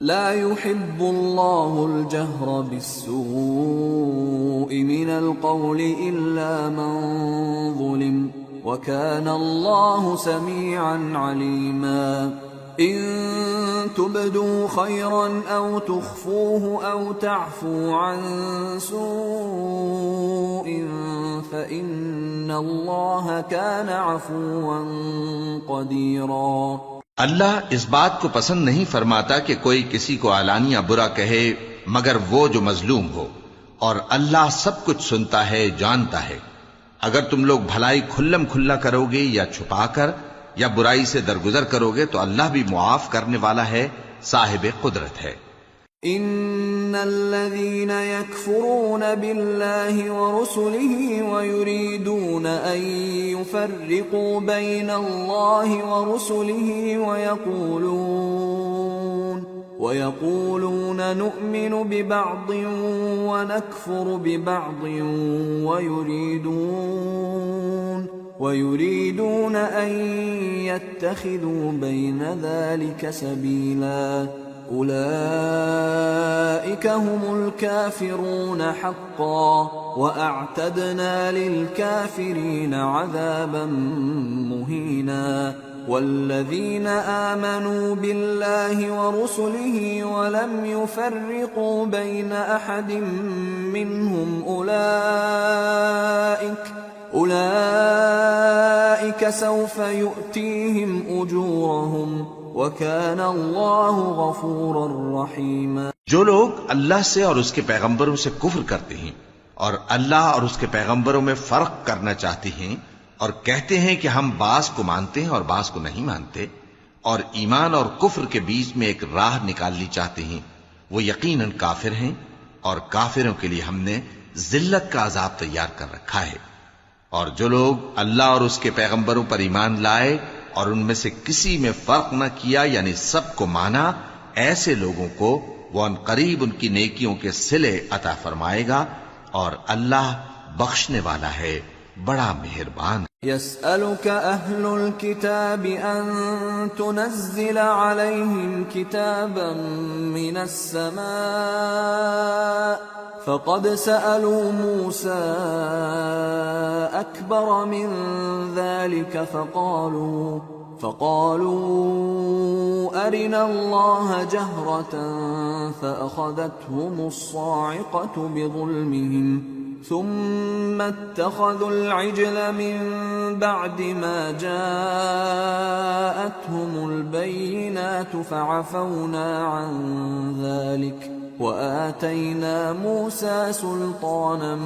لا يحب الله الجهر بالسوء من القول إلا من ظلم وكان الله سميعا عليما إن تبدوا خيرا أو تخفوه أو تعفو عن سوء فإن الله كان عفوا قديرا۔ اللہ اس بات کو پسند نہیں فرماتا کہ کوئی کسی کو علانیہ برا کہے مگر وہ جو مظلوم ہو، اور اللہ سب کچھ سنتا ہے، جانتا ہے۔ اگر تم لوگ بھلائی کھلم کھلا کرو گے یا چھپا کر یا برائی سے درگزر کرو گے تو اللہ بھی معاف کرنے والا ہے، صاحب قدرت ہے۔ ان الذين يكفرون بالله ورسله ويريدون ان يفرقوا بين الله ورسله ويقولون نؤمن ببعض ونكفر ببعض ويريدون ان يتخذوا بين ذلك سبيلا أولئك هم الكافرون حقا وأعتدنا للكافرين عذابا مهينا۔ والذين آمنوا بالله ورسله ولم يفرقوا بين أحد منهم أولئك سوف يؤتيهم أجورهم وَكَانَ اللَّهُ غَفُورًا رَحِيمًا۔ جو لوگ اللہ سے اور اس کے پیغمبروں سے کفر کرتے ہیں اور اللہ اور اس کے پیغمبروں میں فرق کرنا چاہتے ہیں اور کہتے ہیں کہ ہم بعض کو مانتے ہیں اور بعض کو نہیں مانتے، اور ایمان اور کفر کے بیچ میں ایک راہ نکالنی چاہتے ہیں، وہ یقیناً کافر ہیں، اور کافروں کے لیے ہم نے ذلت کا عذاب تیار کر رکھا ہے۔ اور جو لوگ اللہ اور اس کے پیغمبروں پر ایمان لائے اور ان میں سے کسی میں فرق نہ کیا یعنی سب کو مانا، ایسے لوگوں کو وہ ان قریب ان کی نیکیوں کے صلے عطا فرمائے گا، اور اللہ بخشنے والا ہے، بڑا مہربان۔ يسألك أهل الكتاب أن تنزل عليهم كتابا من السماء فقد سألوا موسى أكبر من ذلك فقالوا أرنا الله جهرة فأخذتهم الصاعقة بظلمهم ثم اتخذوا العجل من بعد ما جاءتهم البينات فعفونا عن ذلك وآتينا موسى سلطانا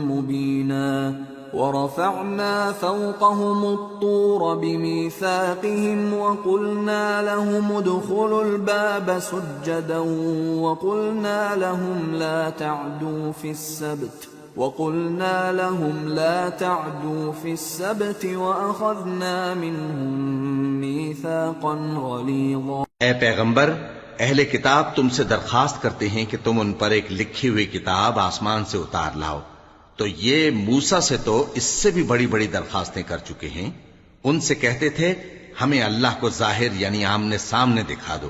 مبينا ورفعنا فوقهم الطور بميثاقهم وقلنا لهم ادخلوا الباب سجدا وقلنا لهم لا تعدوا في السبت وأخذنا منهم ميثاقا غليظا۔ اے پیغمبر، اہل کتاب تم سے درخواست کرتے ہیں کہ تم ان پر ایک لکھی ہوئی کتاب آسمان سے اتار لاؤ، تو یہ موسیٰ سے تو اس سے بھی بڑی بڑی درخواستیں کر چکے ہیں۔ ان سے کہتے تھے ہمیں اللہ کو ظاہر یعنی آمنے سامنے دکھا دو،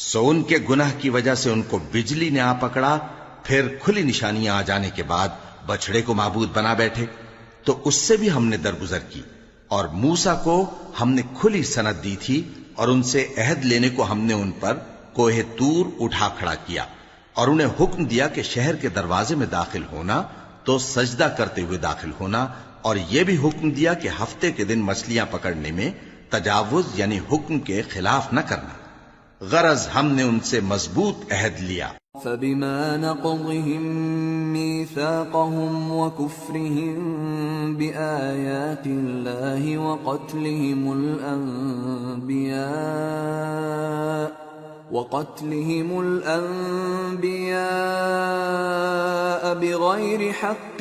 سو ان کے گناہ کی وجہ سے ان کو بجلی نے آ پکڑا، پھر کھلی نشانیاں آ جانے کے بعد بچڑے کو معبود بنا بیٹھے، تو اس سے بھی ہم نے درگزر کی۔ اور موسیٰ کو ہم نے کھلی سند دی تھی، اور ان سے عہد لینے کو ہم نے ان پر کوہ طور اٹھا کھڑا کیا، اور انہیں حکم دیا کہ شہر کے دروازے میں داخل ہونا تو سجدہ کرتے ہوئے داخل ہونا، اور یہ بھی حکم دیا کہ ہفتے کے دن مچھلیاں پکڑنے میں تجاوز یعنی حکم کے خلاف نہ کرنا، غرض ہم نے ان سے مضبوط عہد لیا۔ فبما نقضهم ميثاقهم وكفرهم بآيات الله وقتلهم الأنبياء بغير حق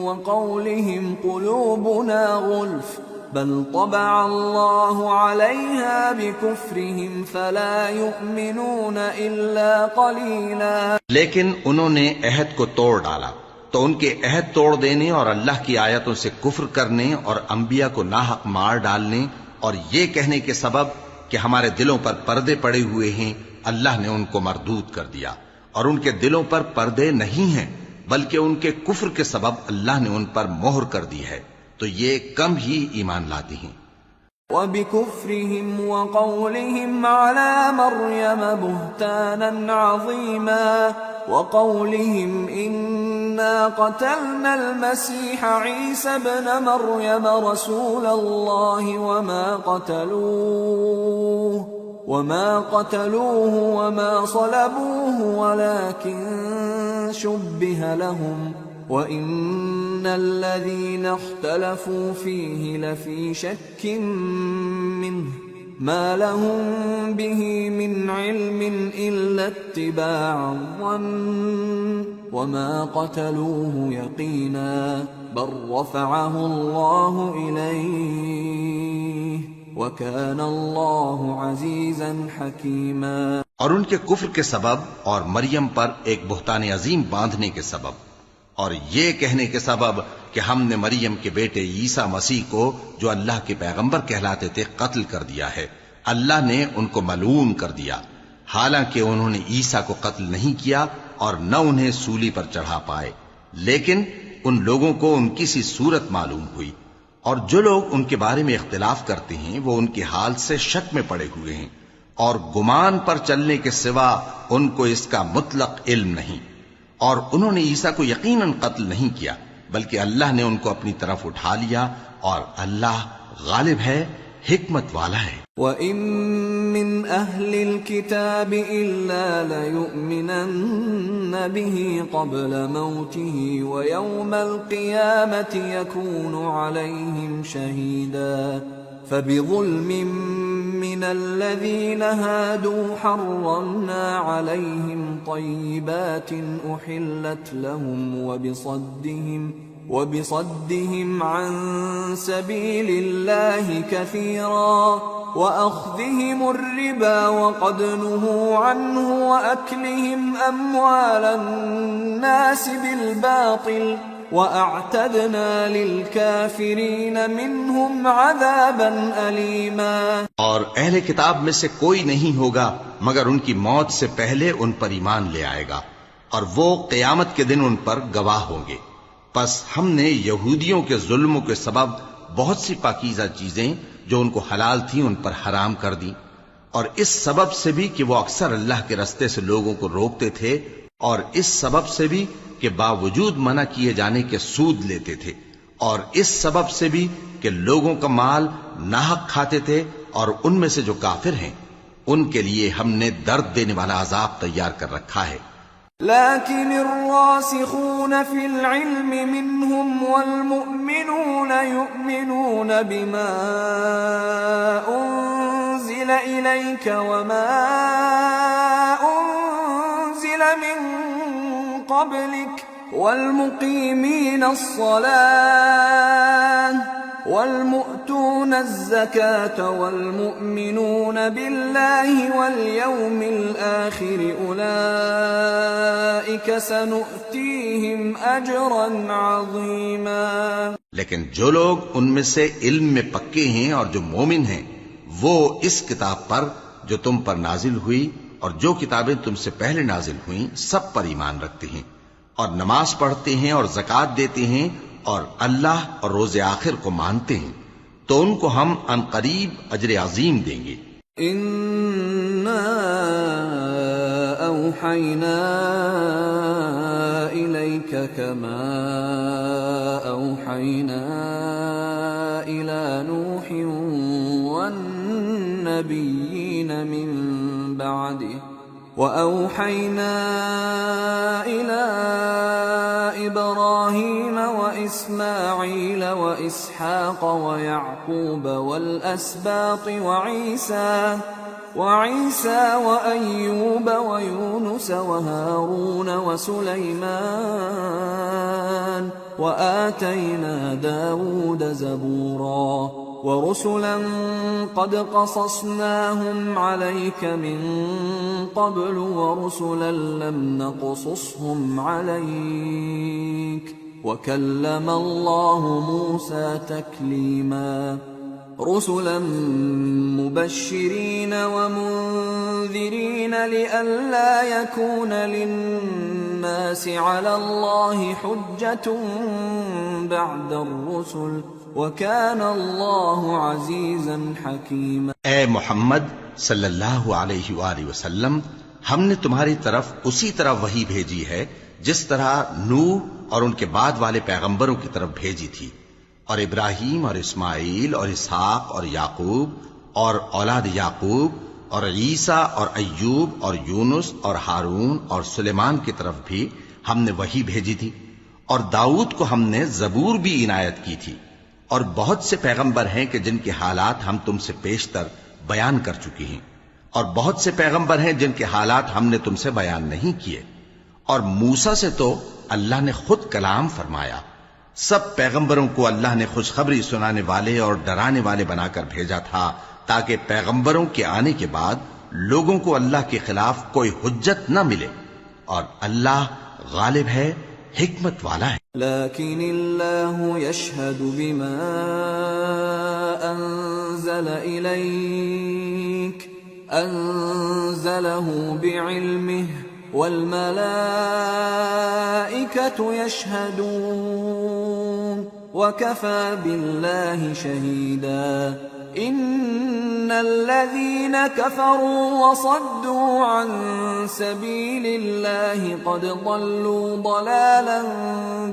وقولهم قلوبنا غلف بل طبع الله عليها بكفرهم فلا يؤمنون إلا قليلا۔ لیکن انہوں نے عہد کو توڑ ڈالا، تو ان کے عہد توڑ دینے اور اللہ کی آیتوں سے کفر کرنے اور انبیاء کو ناحق مار ڈالنے اور یہ کہنے کے سبب کہ ہمارے دلوں پر پردے پڑے ہوئے ہیں اللہ نے ان کو مردود کر دیا، اور ان کے دلوں پر پردے نہیں ہیں، بلکہ ان کے کفر کے سبب اللہ نے ان پر مہر کر دی ہے، تو یہ کم ہی ایمان لاتی ہیں۔ وَبِكُفْرِهِمْ وَقَوْلِهِمْ عَلَى مَرْيَمَ بُهْتَانًا عَظِيمًا وَقَوْلِهِمْ إِنَّا قَتَلْنَا الْمَسِيحَ عِيسَى ابْنَ مَرْيَمَ رَسُولَ اللَّهِ وَمَا قَتَلُوهُ وَمَا صَلَبُوهُ وَلَكِنْ شُبِّهَ لَهُمْ وَإِنَّ الَّذِينَ اخْتَلَفُوا فِيهِ لَفِي شَكٍّ مِّنْهُ مَا لَهُم بِهِ مِنْ عِلْمٍ إِلَّا اتِّبَاعَ الظَّنِّ وَمَا قَتَلُوهُ يَقِينًا بَلْ رَفَعَهُ اللَّهُ إِلَيْهِ وَكَانَ اللَّهُ عَزِيزًا حَكِيمًا۔ اور ان کے کفر کے سبب اور مریم پر ایک بہتان عظیم باندھنے کے سبب اور یہ کہنے کے سبب کہ ہم نے مریم کے بیٹے عیسیٰ مسیح کو جو اللہ کے پیغمبر کہلاتے تھے قتل کر دیا ہے، اللہ نے ان کو ملعون کر دیا، حالانکہ انہوں نے عیسیٰ کو قتل نہیں کیا اور نہ انہیں سولی پر چڑھا پائے، لیکن ان لوگوں کو ان کی سی صورت معلوم ہوئی، اور جو لوگ ان کے بارے میں اختلاف کرتے ہیں وہ ان کے حال سے شک میں پڑے ہوئے ہیں، اور گمان پر چلنے کے سوا ان کو اس کا مطلق علم نہیں، اور انہوں نے عیسیٰ کو یقیناً قتل نہیں کیا بلکہ اللہ نے ان کو اپنی طرف اٹھا لیا، اور اللہ غالب ہے، حکمت والا ہے۔ وَإِن مِّنْ أَهْلِ الْكِتَابِ إِلَّا لَيُؤْمِنَنَّ بِهِ قَبْلَ مَوْتِهِ وَيَوْمَ الْقِيَامَةِ يَكُونُ عَلَيْهِمْ شَهِيدًا فَبِظُلْمٍ مِّنَ الَّذِينَ هَادُوا حَرَّمْنَا عَلَيْهِمْ طَيِّبَاتٍ أُحِلَّتْ لَهُمْ وبصدهم عن سبيل الله كثيرا وأخذهم الربا وقد نهوا عنه وأكلهم أموال الناس بالباطل وأعتدنا للكافرين منهم عذابا أليما۔ اور اہل کتاب میں سے کوئی نہیں ہوگا مگر ان کی موت سے پہلے ان پر ایمان لے آئے گا، اور وہ قیامت کے دن ان پر گواہ ہوں گے۔ پس ہم نے یہودیوں کے ظلموں کے سبب بہت سی پاکیزہ چیزیں جو ان کو حلال تھیں ان پر حرام کر دی، اور اس سبب سے بھی کہ وہ اکثر اللہ کے رستے سے لوگوں کو روکتے تھے، اور اس سبب سے بھی کہ باوجود منع کیے جانے کے سود لیتے تھے، اور اس سبب سے بھی کہ لوگوں کا مال ناحق کھاتے تھے، اور ان میں سے جو کافر ہیں ان کے لیے ہم نے درد دینے والا عذاب تیار کر رکھا ہے۔ لكن الراسخون في العلم منهم والمؤمنون يؤمنون بما أنزل إليك وما أنزل من قبلك والمقيمين الصلاة والمؤتون الزكاة والمؤمنون بالله واليوم الآخر أولئك سنؤتيهم أجرا عظيما۔ لیکن جو لوگ ان میں سے علم میں پکے ہیں اور جو مومن ہیں وہ اس کتاب پر جو تم پر نازل ہوئی اور جو کتابیں تم سے پہلے نازل ہوئیں سب پر ایمان رکھتے ہیں، اور نماز پڑھتے ہیں اور زکوٰۃ دیتے ہیں اور اللہ اور روز آخر کو مانتے ہیں، تو ان کو ہم عنقریب اجر عظیم دیں گے۔ اِنَّا أَوْحَيْنَا إِلَيْكَ كَمَا أَوْحَيْنَا إِلَى نُوحٍ وَالنَّبِيِّينَ مِن بَعْدِهِ وَأَوْحَيْنَا إِلَى إِبْرَاهِيمَ وَإِسْمَاعِيلَ وَإِسْحَاقَ وَيَعْقُوبَ وَالْأَسْبَاطِ وَعِيسَى وَأَيُّوبَ وَيُونُسَ وَهَارُونَ وَسُلَيْمَانَ وَآتَيْنَا دَاوُودَ زَبُورًا وَرُسُلًا قَدْ قَصَصْنَاهُمْ عَلَيْكَ مِن قَبْلُ وَرُسُلًا لَّمْ نَقْصُصْهُمْ عَلَيْكَ وَكَلَّمَ اللَّهُ مُوسَىٰ تَكْلِيمًا۔ رسلا مبشرين ومنذرين لئلا يكون للناس على الله حجة بعد الرسل وكان الله عزيزا حكيما۔ اے محمد صلی اللہ علیہ وآلہ وسلم، ہم نے تمہاری طرف اسی طرح وحی بھیجی ہے جس طرح نوح اور ان کے بعد والے پیغمبروں کی طرف بھیجی تھی، اور ابراہیم اور اسماعیل اور اسحاق اور یعقوب اور اولاد یعقوب اور عیسیٰ اور ایوب اور یونس اور ہارون اور سلیمان کی طرف بھی ہم نے وحی بھیجی تھی، اور داؤد کو ہم نے زبور بھی عنایت کی تھی، اور بہت سے پیغمبر ہیں کہ جن کے حالات ہم تم سے پیشتر بیان کر چکی ہیں، اور بہت سے پیغمبر ہیں جن کے حالات ہم نے تم سے بیان نہیں کیے، اور موسیٰ سے تو اللہ نے خود کلام فرمایا۔ سب پیغمبروں کو اللہ نے خوشخبری سنانے والے اور ڈرانے والے بنا کر بھیجا تھا تاکہ پیغمبروں کے آنے کے بعد لوگوں کو اللہ کے خلاف کوئی حجت نہ ملے، اور اللہ غالب ہے، حکمت والا ہے۔ لیکن اللہ یشہد بما انزل الیک انزلہ بعلمہ والملائکة يشهدون وكفى بالله شهيدا إن الذين كفروا وصدوا عن سبيل الله قد ضلوا ضلالا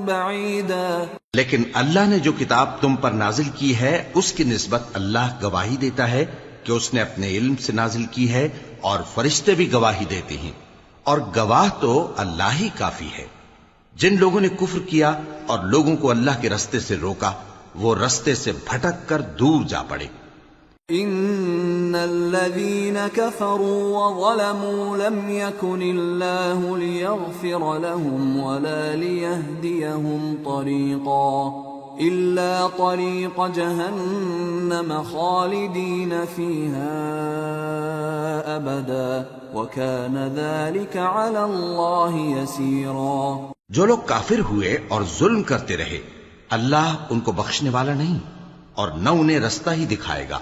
بعيدا۔ لیکن اللہ نے جو کتاب تم پر نازل کی ہے اس کی نسبت اللہ گواہی دیتا ہے کہ اس نے اپنے علم سے نازل کی ہے، اور فرشتے بھی گواہی دیتے ہیں، اور گواہ تو اللہ ہی کافی ہے۔ جن لوگوں نے کفر کیا اور لوگوں کو اللہ کے رستے سے روکا، وہ رستے سے بھٹک کر دور جا پڑے۔ ان الذين كفروا وظلموا لم يكن الله ليغفر لهم ولا ليهديهم طريقا إلا طريق جهنم خالدين فيها أبدا وكان ذلك على الله يسيرا۔ جو لوگ کافر ہوئے اور ظلم کرتے رہے، اللہ ان کو بخشنے والا نہیں اور نہ انہیں رستہ ہی دکھائے گا،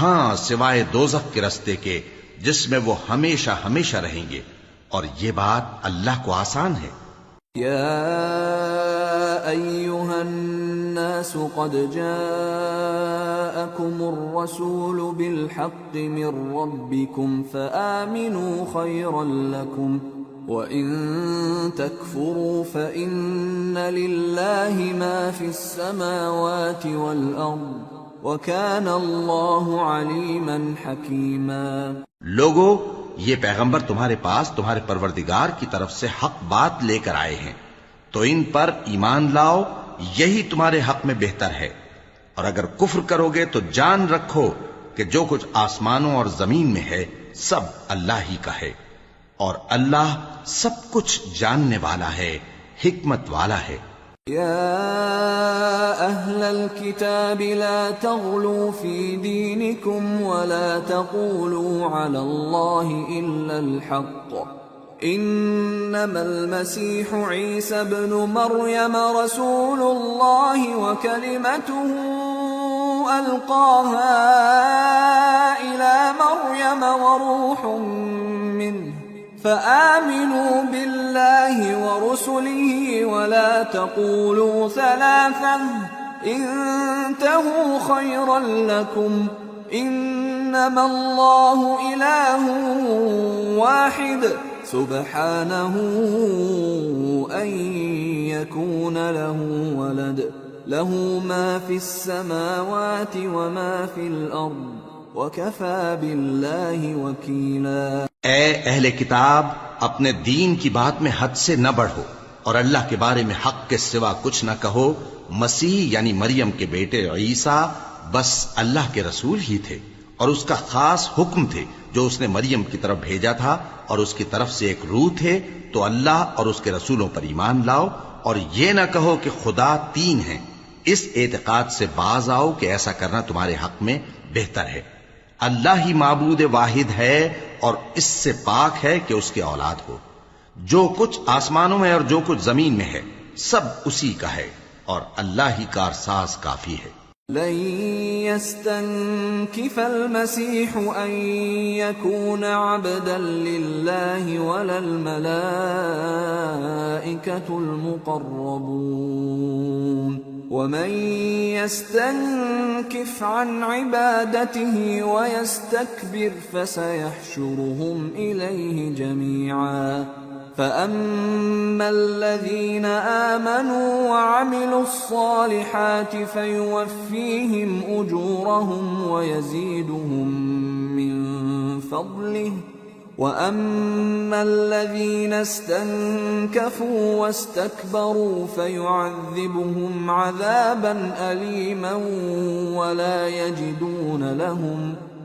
ہاں سوائے دوزخ کے رستے کے جس میں وہ ہمیشہ ہمیشہ رہیں گے، اور یہ بات اللہ کو آسان ہے۔ یا ایھا الناس قد جاءکم الرسول بالحق من ربکم فآمنوا خیرا لکم وَإِن تَكْفُرُوا فَإِنَّ لِلَّهِ مَا فِي السَّمَاوَاتِ وَالْأَرْضِ وَكَانَ اللَّهُ عَلِيمًا حَكِيمًا۔ لوگو، یہ پیغمبر تمہارے پاس تمہارے پروردگار کی طرف سے حق بات لے کر آئے ہیں، تو ان پر ایمان لاؤ، یہی تمہارے حق میں بہتر ہے، اور اگر کفر کرو گے تو جان رکھو کہ جو کچھ آسمانوں اور زمین میں ہے سب اللہ ہی کا ہے، اور اللہ سب کچھ جاننے والا ہے، حکمت والا ہے۔ یا اہل الكتاب لا تغلوا في دینکم ولا تقولوا علی اللہ الا الحق انما المسیح عیسی ابن مریم رسول اللہ وکلمته القاها الى مریم وروح منه فآمنوا بالله ورسله ولا تقولوا ثلاثة انتهوا خيرا لكم إنما الله إله واحد سبحانه أن يكون له ولد له ما في السماوات وما في الأرض وَكَفَى بِاللَّهِ وَكِيلًا۔ اے اہل کتاب، اپنے دین کی بات میں حد سے نہ بڑھو، اور اللہ کے بارے میں حق کے سوا کچھ نہ کہو۔ مسیح یعنی مریم کے بیٹے عیسیٰ بس اللہ کے رسول ہی تھے، اور اس کا خاص حکم تھے جو اس نے مریم کی طرف بھیجا تھا، اور اس کی طرف سے ایک روح تھے۔ تو اللہ اور اس کے رسولوں پر ایمان لاؤ، اور یہ نہ کہو کہ خدا تین ہیں۔ اس اعتقاد سے باز آؤ کہ ایسا کرنا تمہارے حق میں بہتر ہے۔ اللہ ہی معبود واحد ہے، اور اس سے پاک ہے کہ اس کے اولاد ہو۔ جو کچھ آسمانوں میں اور جو کچھ زمین میں ہے سب اسی کا ہے، اور اللہ ہی کارساز کافی ہے۔ لن يستنكف المسيح أن يكون عبدا لله ولا الملائكة المقربون ومن يستنكف عن عبادته ويستكبر فسيحشرهم إليه جميعا فأما الذين آمنوا وعملوا الصالحات فيوفيهم أجورهم ويزيدهم من فضله وأما الذين استنكفوا واستكبروا فيعذبهم عذابا أليما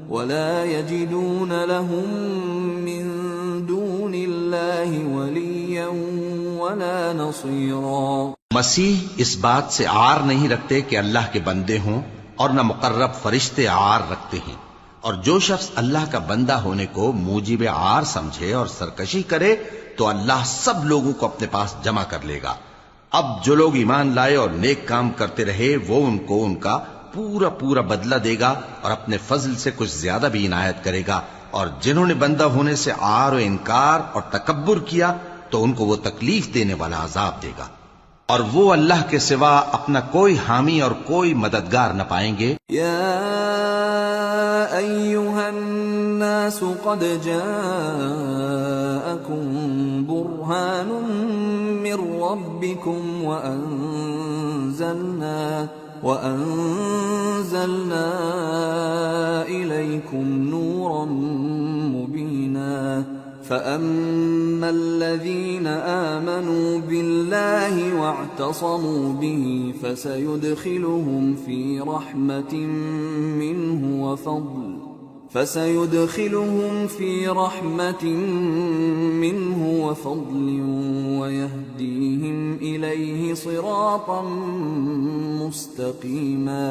ولا يجدون لهم من دون الله وليا ولا نصيرا. مسیح اس بات سے عار نہیں رکھتے کہ اللہ کے بندے ہوں اور نہ مقرب فرشتے عار رکھتے ہیں، اور جو شخص اللہ کا بندہ ہونے کو موجب عار سمجھے اور سرکشی کرے تو اللہ سب لوگوں کو اپنے پاس جمع کر لے گا. اب جو لوگ ایمان لائے اور نیک کام کرتے رہے وہ ان کو ان کا پورا پورا بدلہ دے گا اور اپنے فضل سے کچھ زیادہ بھی عنایت کرے گا، اور جنہوں نے بندہ ہونے سے عار و انکار اور تکبر کیا تو ان کو وہ تکلیف دینے والا عذاب دے گا، اور وہ اللہ کے سوا اپنا کوئی حامی اور کوئی مددگار نہ پائیں گے. یا ایھا الناس قد جاءکم برہان من ربکم وأنزلنا إليكم نورا مبينا فأما الذين آمنوا بالله واعتصموا به فسيدخلهم في رحمة منه وفضل ويهديهم إليه صراطا مستقيما.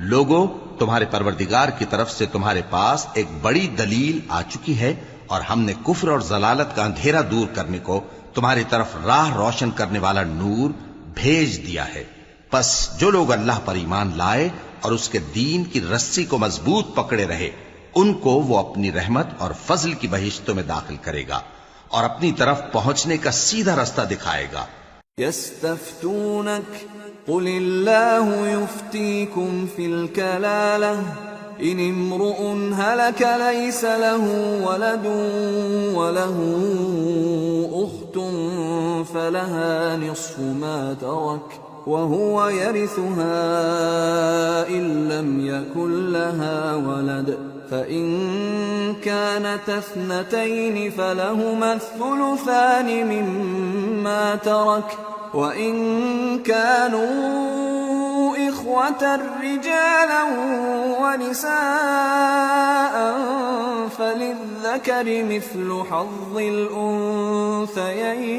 لوگو، تمہارے پروردگار کی طرف سے تمہارے پاس ایک بڑی دلیل آ چکی ہے، اور ہم نے کفر اور ضلالت کا اندھیرا دور کرنے کو تمہاری طرف راہ روشن کرنے والا نور بھیج دیا ہے. پس جو لوگ اللہ پر ایمان لائے اور اس کے دین کی رسی کو مضبوط پکڑے رہے ان کو وہ اپنی رحمت اور فضل کی بہشتوں میں داخل کرے گا اور اپنی طرف پہنچنے کا سیدھا رستہ دکھائے گا. يستفتونك قل الله يفتيكم في الكلالة إن امرؤ هلك ليس له ولد وله أخت فلها نصف ما ترك وهو يرثها إن لم يكن لها ولد فإن كانت اثنتين فلهما الثلثان مما ترك وإن كانوا إخوة رجالا ونساء فللذكر مثل حظ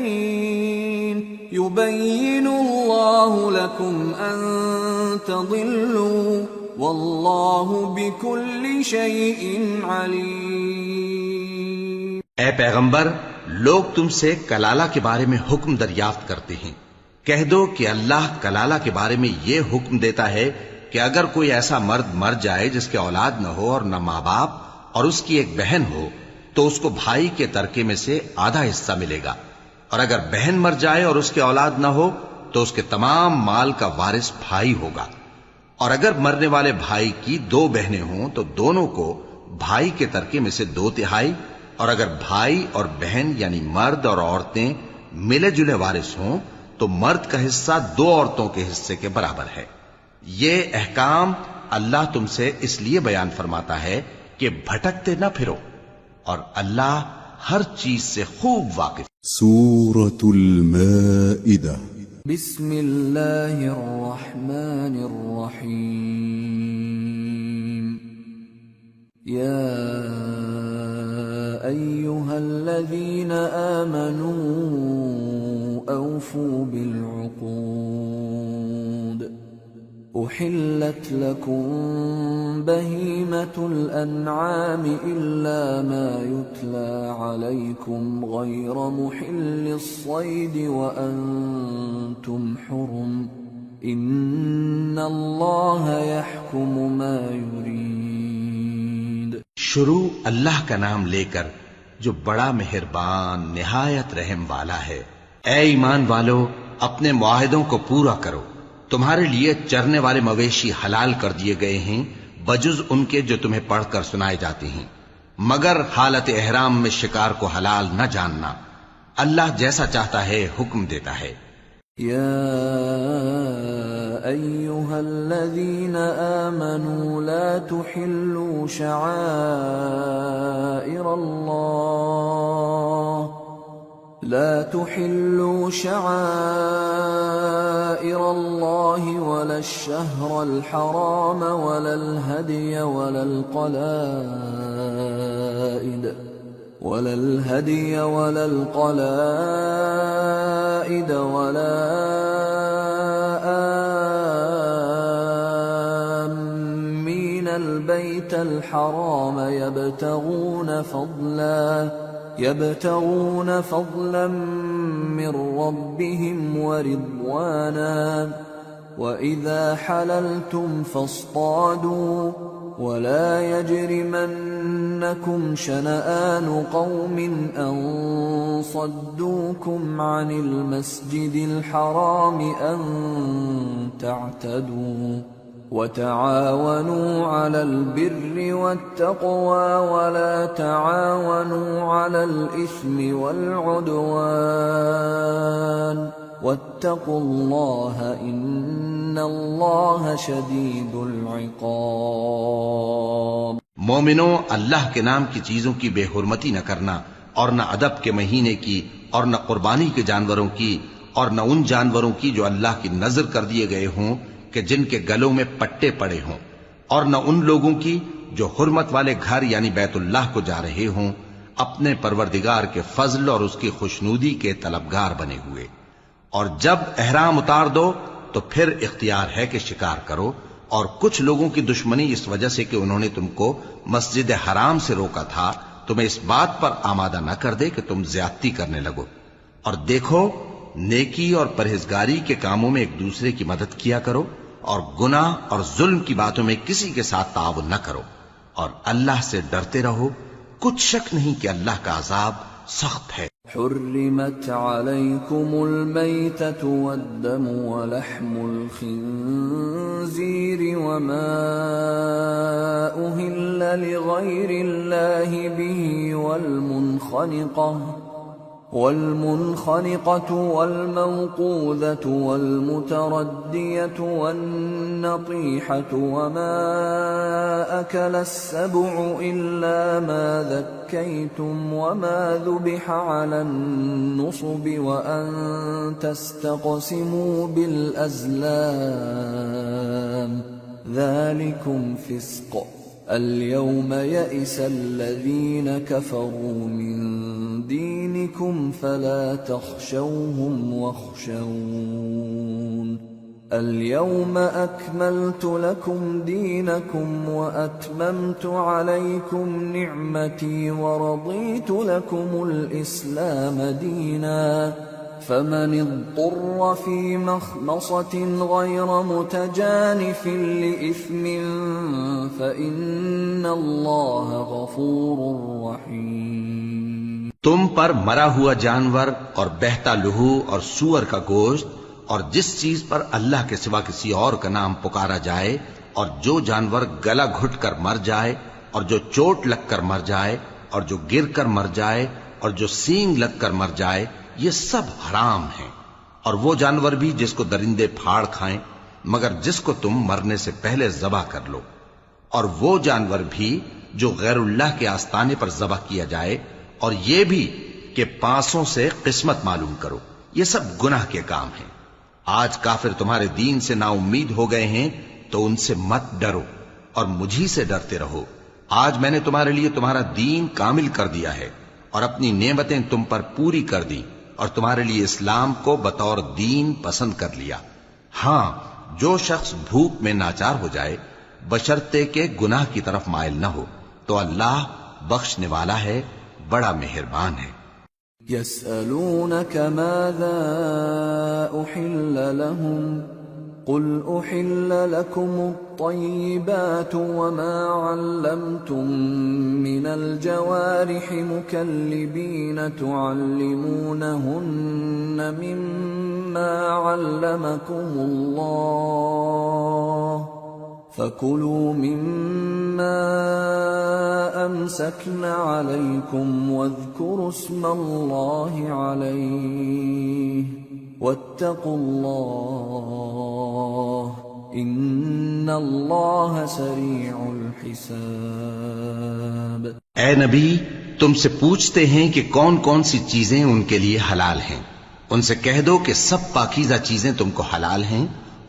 الأنثيين يبين الله لكم أن تضلوا واللہ بکل شیء علیم. اے پیغمبر، لوگ تم سے کلالہ کے بارے میں حکم دریافت کرتے ہیں. کہہ دو کہ اللہ کلالہ کے بارے میں یہ حکم دیتا ہے کہ اگر کوئی ایسا مرد مر جائے جس کے اولاد نہ ہو اور نہ ماں باپ اور اس کی ایک بہن ہو تو اس کو بھائی کے ترکے میں سے آدھا حصہ ملے گا، اور اگر بہن مر جائے اور اس کے اولاد نہ ہو تو اس کے تمام مال کا وارث بھائی ہوگا. اور اگر مرنے والے بھائی کی دو بہنیں ہوں تو دونوں کو بھائی کے ترکے میں سے 2/3، اور اگر بھائی اور بہن یعنی مرد اور عورتیں ملے جلے وارث ہوں تو مرد کا حصہ 2 عورتوں کے حصے کے برابر ہے. یہ احکام اللہ تم سے اس لیے بیان فرماتا ہے کہ بھٹکتے نہ پھرو، اور اللہ ہر چیز سے خوب واقف. سورة المائدة. بسم اللہ الرحمن الرحیم. یا ایہا الذین آمنوا اوفوا بالعقود احلت لکم بہیمة الانعام الا ما یتلی علیکم غیر محل الصید وانتم حرم ان اللہ یحکم ما یرید۔ شروع اللہ کا نام لے کر جو بڑا مہربان نہایت رحم والا ہے۔ اے ایمان والو، اپنے معاہدوں کو پورا کرو۔ تمہارے لیے چرنے والے مویشی حلال کر دیے گئے ہیں بجز ان کے جو تمہیں پڑھ کر سنائے جاتے ہیں، مگر حالت احرام میں شکار کو حلال نہ جاننا۔ اللہ جیسا چاہتا ہے حکم دیتا ہے۔ یا ایہا الذین آمنوا لا تحلوا شعائر اللہ ولا الشہر الحرام ولا الہدی ولا القلائد ولا آمین البیت الحرام يبتغون فضلا من ربهم ورضوانا وإذا حللتم فاصطادوا ولا يجرمنكم شنآن قوم أن صدوكم عن المسجد الحرام أن تعتدوا وتعاونوا على البر والتقوى ولا تعاونوا على الإثم والعدوان واتقوا الله إن الله شديد العقاب۔ مومنو، اللہ کے نام کی چیزوں کی بے حرمتی نہ کرنا، اور نہ ادب کے مہینے کی، اور نہ قربانی کے جانوروں کی، اور نہ ان جانوروں کی جو اللہ کی نذر کر دیے گئے ہوں کہ جن کے گلوں میں پٹے پڑے ہوں، اور نہ ان لوگوں کی جو حرمت والے گھر یعنی بیت اللہ کو جا رہے ہوں اپنے پروردگار کے فضل اور اس کی خوشنودی کے طلبگار بنے ہوئے۔ اور جب احرام اتار دو تو پھر اختیار ہے کہ شکار کرو، اور کچھ لوگوں کی دشمنی اس وجہ سے کہ انہوں نے تم کو مسجد حرام سے روکا تھا تمہیں اس بات پر آمادہ نہ کر دے کہ تم زیادتی کرنے لگو۔ اور دیکھو، نیکی اور پرہیزگاری کے کاموں میں ایک دوسرے کی مدد کیا کرو، اور گناہ اور ظلم کی باتوں میں کسی کے ساتھ تعاون نہ کرو، اور اللہ سے ڈرتے رہو۔ کچھ شک نہیں کہ اللہ کا عذاب سخت ہے۔ حرمت علیکم المیتۃ والدم ولحم الخنزیر وما أهل لغیر اللہ به والمنخنقة والموقوذة والمتردية والنطيحة وما أكل السبع إلا ما ذكيتم وما ذبح على النصب وأن تستقسموا بالأزلام ذلكم فسق اليوم يئس الذين كفروا من دينكم فلا تخشوهم واخشون اليوم أكملت لكم دينكم وأتممت عليكم نعمتي ورضيت لكم الإسلام دينا فمن اضطر في مخمصة غير متجانف لإثم فإن الله غفور رحيم۔ تم پر مرا ہوا جانور اور بہتا لہو اور سور کا گوشت اور جس چیز پر اللہ کے سوا کسی اور کا نام پکارا جائے اور جو جانور گلا گھٹ کر مر جائے اور جو چوٹ لگ کر مر جائے اور جو گر کر مر جائے اور جو سینگ لگ کر مر جائے، یہ سب حرام ہیں۔ اور وہ جانور بھی جس کو درندے پھاڑ کھائیں مگر جس کو تم مرنے سے پہلے ذبح کر لو، اور وہ جانور بھی جو غیر اللہ کے آستانے پر ذبح کیا جائے، اور یہ بھی کہ پانسوں سے قسمت معلوم کرو۔ یہ سب گناہ کے کام ہیں۔ آج کافر تمہارے دین سے نا امید ہو گئے ہیں تو ان سے مت ڈرو اور مجھی سے ڈرتے رہو۔ آج میں نے تمہارے لیے تمہارا دین کامل کر دیا ہے اور اپنی نعمتیں تم پر پوری کر دی اور تمہارے لیے اسلام کو بطور دین پسند کر لیا۔ ہاں، جو شخص بھوک میں ناچار ہو جائے بشرطے کہ گناہ کی طرف مائل نہ ہو تو اللہ بخشنے والا ہے، بڑا مہربان ہے۔ يسألونك ماذا أحل لهم قل أحل لكم الطيبات وما علمتم من الجوارح مكلبين تعلمونهن مما علمكم الله فكلوا مما أمسكن عليكم واذكروا اسم الله عليه واتقوا الله إن الله سريع الحساب۔ اے نبی، تم سے پوچھتے ہیں کہ کون کون سی چیزیں ان کے لیے حلال ہیں۔ ان سے کہہ دو کہ سب پاکیزہ چیزیں تم کو حلال ہیں،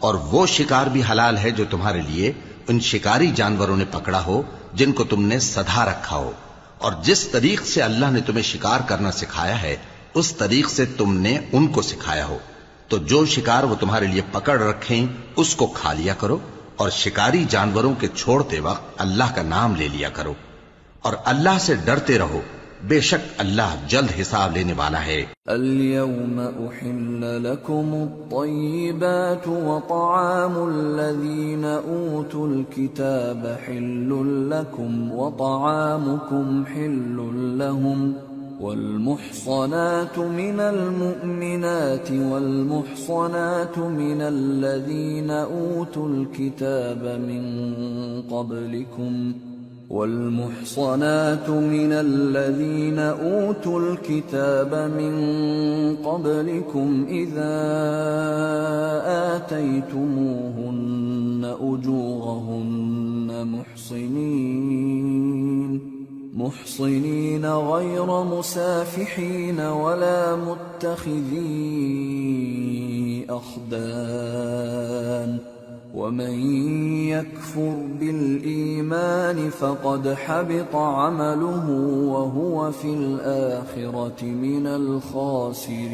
اور وہ شکار بھی حلال ہے جو تمہارے لیے ان شکاری جانوروں نے پکڑا ہو جن کو تم نے سدھا رکھا ہو، اور جس طریق سے اللہ نے تمہیں شکار کرنا سکھایا ہے اس طریق سے تم نے ان کو سکھایا ہو، تو جو شکار وہ تمہارے لیے پکڑ رکھیں اس کو کھا لیا کرو، اور شکاری جانوروں کے چھوڑتے وقت اللہ کا نام لے لیا کرو، اور اللہ سے ڈرتے رہو، بے شک اللہ جلد حساب لینے والا ہے۔ اليوم أحل لكم الطيبات وطعام الذين أوتوا الكتاب حل لكم وطعامكم حل لهم والمحصنات من المؤمنات والمحصنات من الذين أوتوا الكتاب من قبلكم والمحصنات من الذين أوتوا الكتاب من قبلكم إذا آتيتموهن أجورهن محصنين غير مسافحين ولا متخذي أخدان ومن يكفر بالإيمان فقد حبط عمله وهو في الآخرة من الخاسرين۔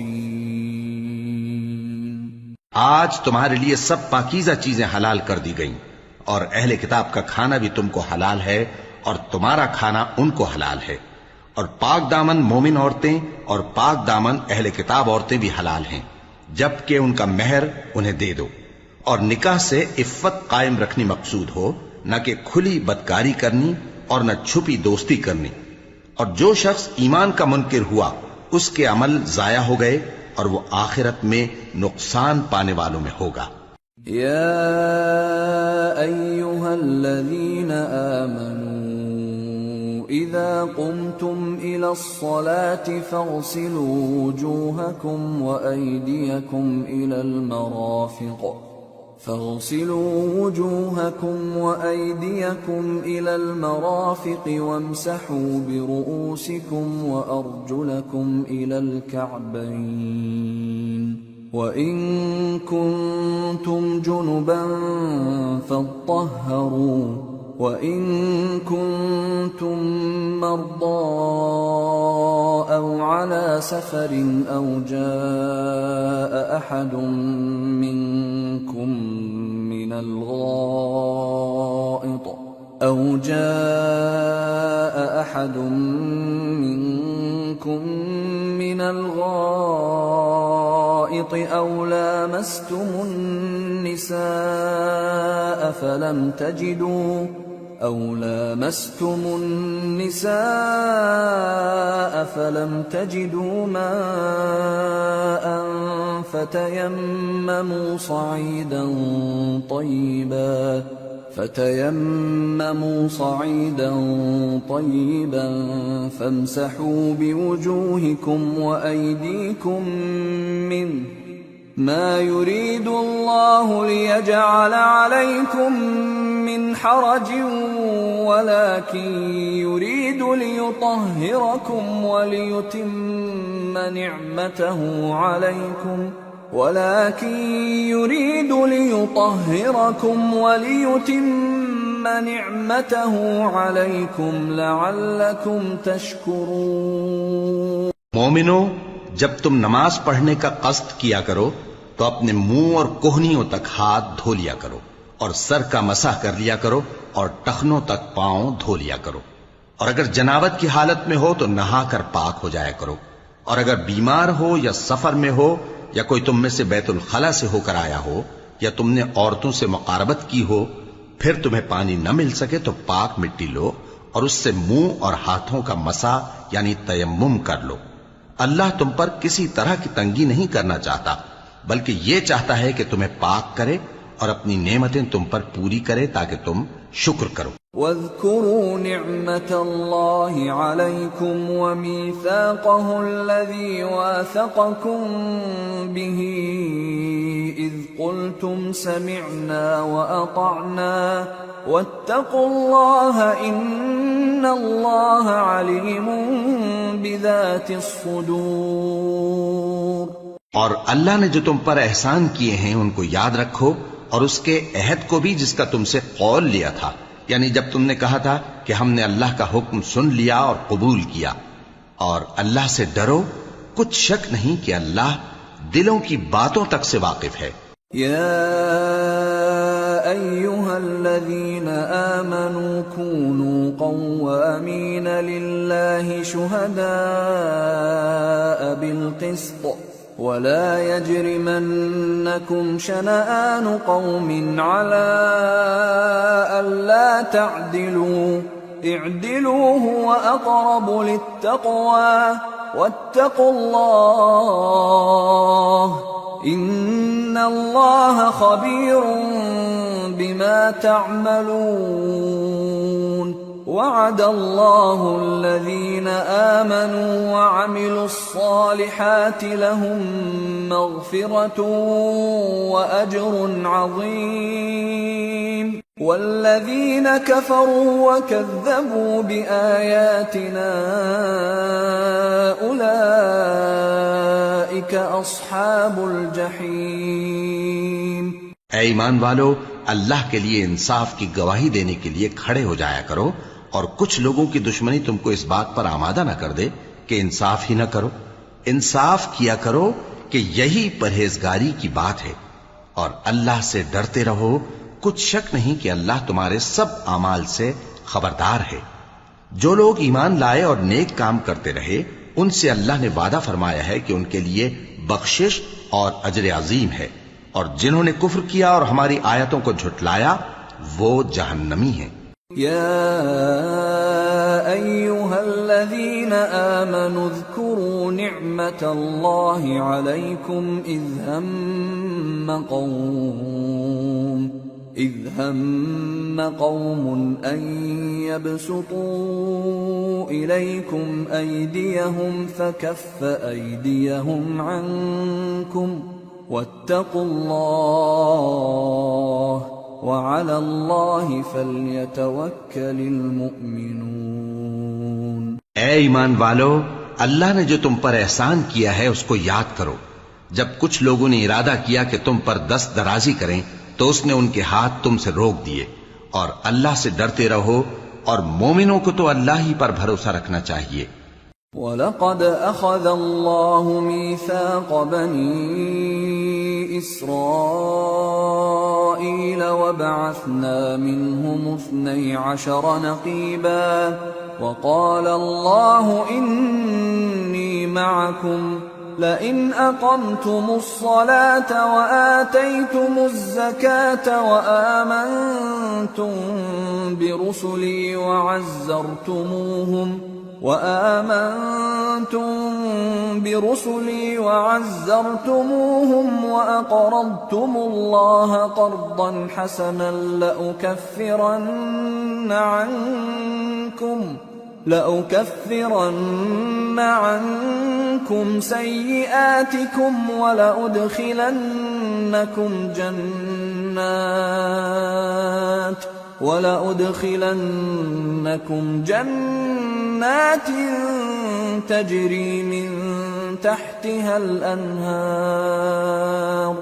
آج تمہارے لیے سب پاکیزہ چیزیں حلال کر دی گئیں، اور اہل کتاب کا کھانا بھی تم کو حلال ہے اور تمہارا کھانا ان کو حلال ہے، اور پاک دامن مومن عورتیں اور پاک دامن اہل کتاب عورتیں بھی حلال ہیں جبکہ ان کا مہر انہیں دے دو، اور نکاح سے عفت قائم رکھنی مقصود ہو، نہ کہ کھلی بدکاری کرنی اور نہ چھپی دوستی کرنی، اور جو شخص ایمان کا منکر ہوا اس کے عمل ضائع ہو گئے اور وہ آخرت میں نقصان پانے والوں میں ہوگا۔ یا ایھا الذین آمنوا اذا قمتم الى الصلاة فاغسلوا وجوهکم وأیدیکم الى المرافق وامسحوا برؤوسكم وأرجلكم إلى الكعبين وإن كنتم جنبا فاطهروا وإن كنتم مرضى أو على سفر أو جاء أحد منكم من الغائط أو لامستم النساء فلم تجدوا ماء فتيمموا صعيدا طيبا فامسحوا بوجوهكم وأيديكم منه ما يريد الله ليجعل عليكم من حرج ولكن يريد ليطهركم وليتم نعمته عليكم لعلكم تشكرون۔ مومنو، جب تم نماز پڑھنے کا قصد کیا کرو تو اپنے منہ اور کوہنیوں تک ہاتھ دھو لیا کرو، اور سر کا مسح کر لیا کرو، اور ٹخنوں تک پاؤں دھو لیا کرو، اور اگر جنابت کی حالت میں ہو تو نہا کر پاک ہو جایا کرو، اور اگر بیمار ہو یا سفر میں ہو یا کوئی تم میں سے بیت الخلا سے ہو کر آیا ہو یا تم نے عورتوں سے مقاربت کی ہو، پھر تمہیں پانی نہ مل سکے تو پاک مٹی لو اور اس سے منہ اور ہاتھوں کا مسا یعنی تیمم کر لو۔ اللہ تم پر کسی طرح کی تنگی نہیں کرنا چاہتا، بلکہ یہ چاہتا ہے کہ تمہیں پاک کرے اور اپنی نعمتیں تم پر پوری کرے تاکہ تم شکر کرو۔ واذكروا نعمة الله عليكم وميثاقه الذي واثقكم به إذ قلتم سمعنا وأطعنا واتقوا الله إن الله عليم بذات الصدور۔ اور اللہ نے جو تم پر احسان کیے ہیں ان کو یاد رکھو، اور اس کے عہد کو بھی جس کا تم سے قول لیا تھا، یعنی جب تم نے کہا تھا کہ ہم نے اللہ کا حکم سن لیا اور قبول کیا، اور اللہ سے ڈرو، کچھ شک نہیں کہ اللہ دلوں کی باتوں تک سے واقف ہے۔ یا ایھا الذین آمنوا کونوا قوامین للہ شہداء بالقسط ولا يجرمنكم شنآن قوم على ألا تعدلوا اعدلوا هو أقرب للتقوى واتقوا الله إن الله خبير بما تعملون۔ وعد الله الذين آمنوا وعملوا الصالحات لهم مغفرة وأجر عظيم، والذين كفروا وكذبوا بآياتنا أولئك أصحاب الجحيم۔ اے ایمان والو، اللہ کے لیے انصاف کی گواہی دینے کے لیے کھڑے ہو جایا کرو، اور کچھ لوگوں کی دشمنی تم کو اس بات پر آمادہ نہ کر دے کہ انصاف ہی نہ کرو۔ انصاف کیا کرو کہ یہی پرہیزگاری کی بات ہے، اور اللہ سے ڈرتے رہو، کچھ شک نہیں کہ اللہ تمہارے سب اعمال سے خبردار ہے۔ جو لوگ ایمان لائے اور نیک کام کرتے رہے، ان سے اللہ نے وعدہ فرمایا ہے کہ ان کے لیے بخشش اور اجر عظیم ہے، اور جنہوں نے کفر کیا اور ہماری آیتوں کو جھٹلایا وہ جہنمی ہیں۔ یا ایھا الذین آمنوا اذکروا نعمت اللہ علیکم إذ هم قوم أن يبسطوا إليكم أيديهم فكف أيديهم عنكم واتقوا الله وعلى الله فليتوكل المؤمنون۔ اے ایمان والو، اللہ نے جو تم پر احسان کیا ہے اس کو یاد کرو۔ جب کچھ لوگوں نے ارادہ کیا کہ تم پر دست درازی کریں تو اس نے ان کے ہاتھ تم سے روک دیے، اور اللہ سے ڈرتے رہو، اور مومنوں کو تو اللہ ہی پر بھروسہ رکھنا چاہیے۔ وَلَقَدْ أَخَذَ اللَّهُ مِيثَاقَ بَنِي إِسْرَائِيلَ وَبَعَثْنَا مِنْهُمُ 12 نَقِيبًا وَقَالَ اللَّهُ إِنِّي مَعَكُمْ لئن أقمتم الصلاة وآتيتم الزكاة وآمنتم برسلي وعزرتموهم وأقرضتم الله قرضا حسنا لأكفرن عنكم سيئاتكم ولأدخلنكم جنات تجري من تحتها الأنهار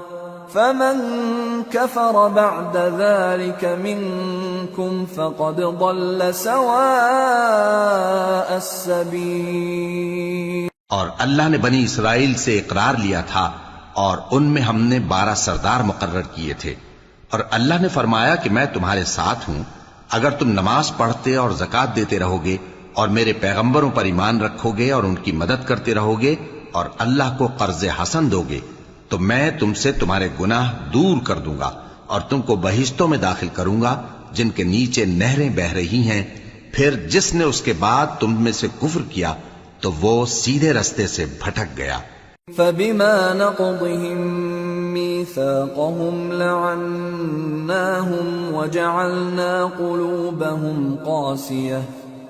فمن كفر بعد ذلك منكم فقد ضل سواء السبيل۔ اور اللہ نے بنی اسرائیل سے اقرار لیا تھا، اور ان میں ہم نے 12 سردار مقرر کیے تھے، اور اللہ نے فرمایا کہ میں تمہارے ساتھ ہوں اگر تم نماز پڑھتے اور زکوٰۃ دیتے رہو گے اور میرے پیغمبروں پر ایمان رکھو گے اور ان کی مدد کرتے رہو گے اور اللہ کو قرض حسن دو گے تو میں تم سے تمہارے گناہ دور کر دوں گا اور تم کو بہشتوں میں داخل کروں گا جن کے نیچے نہریں بہ رہی ہیں. پھر جس نے اس کے بعد تم میں سے کفر کیا تو وہ سیدھے رستے سے بھٹک گیا. فبما نقضهم ميثاقهم لعناهم وجعلنا قلوبهم قاسية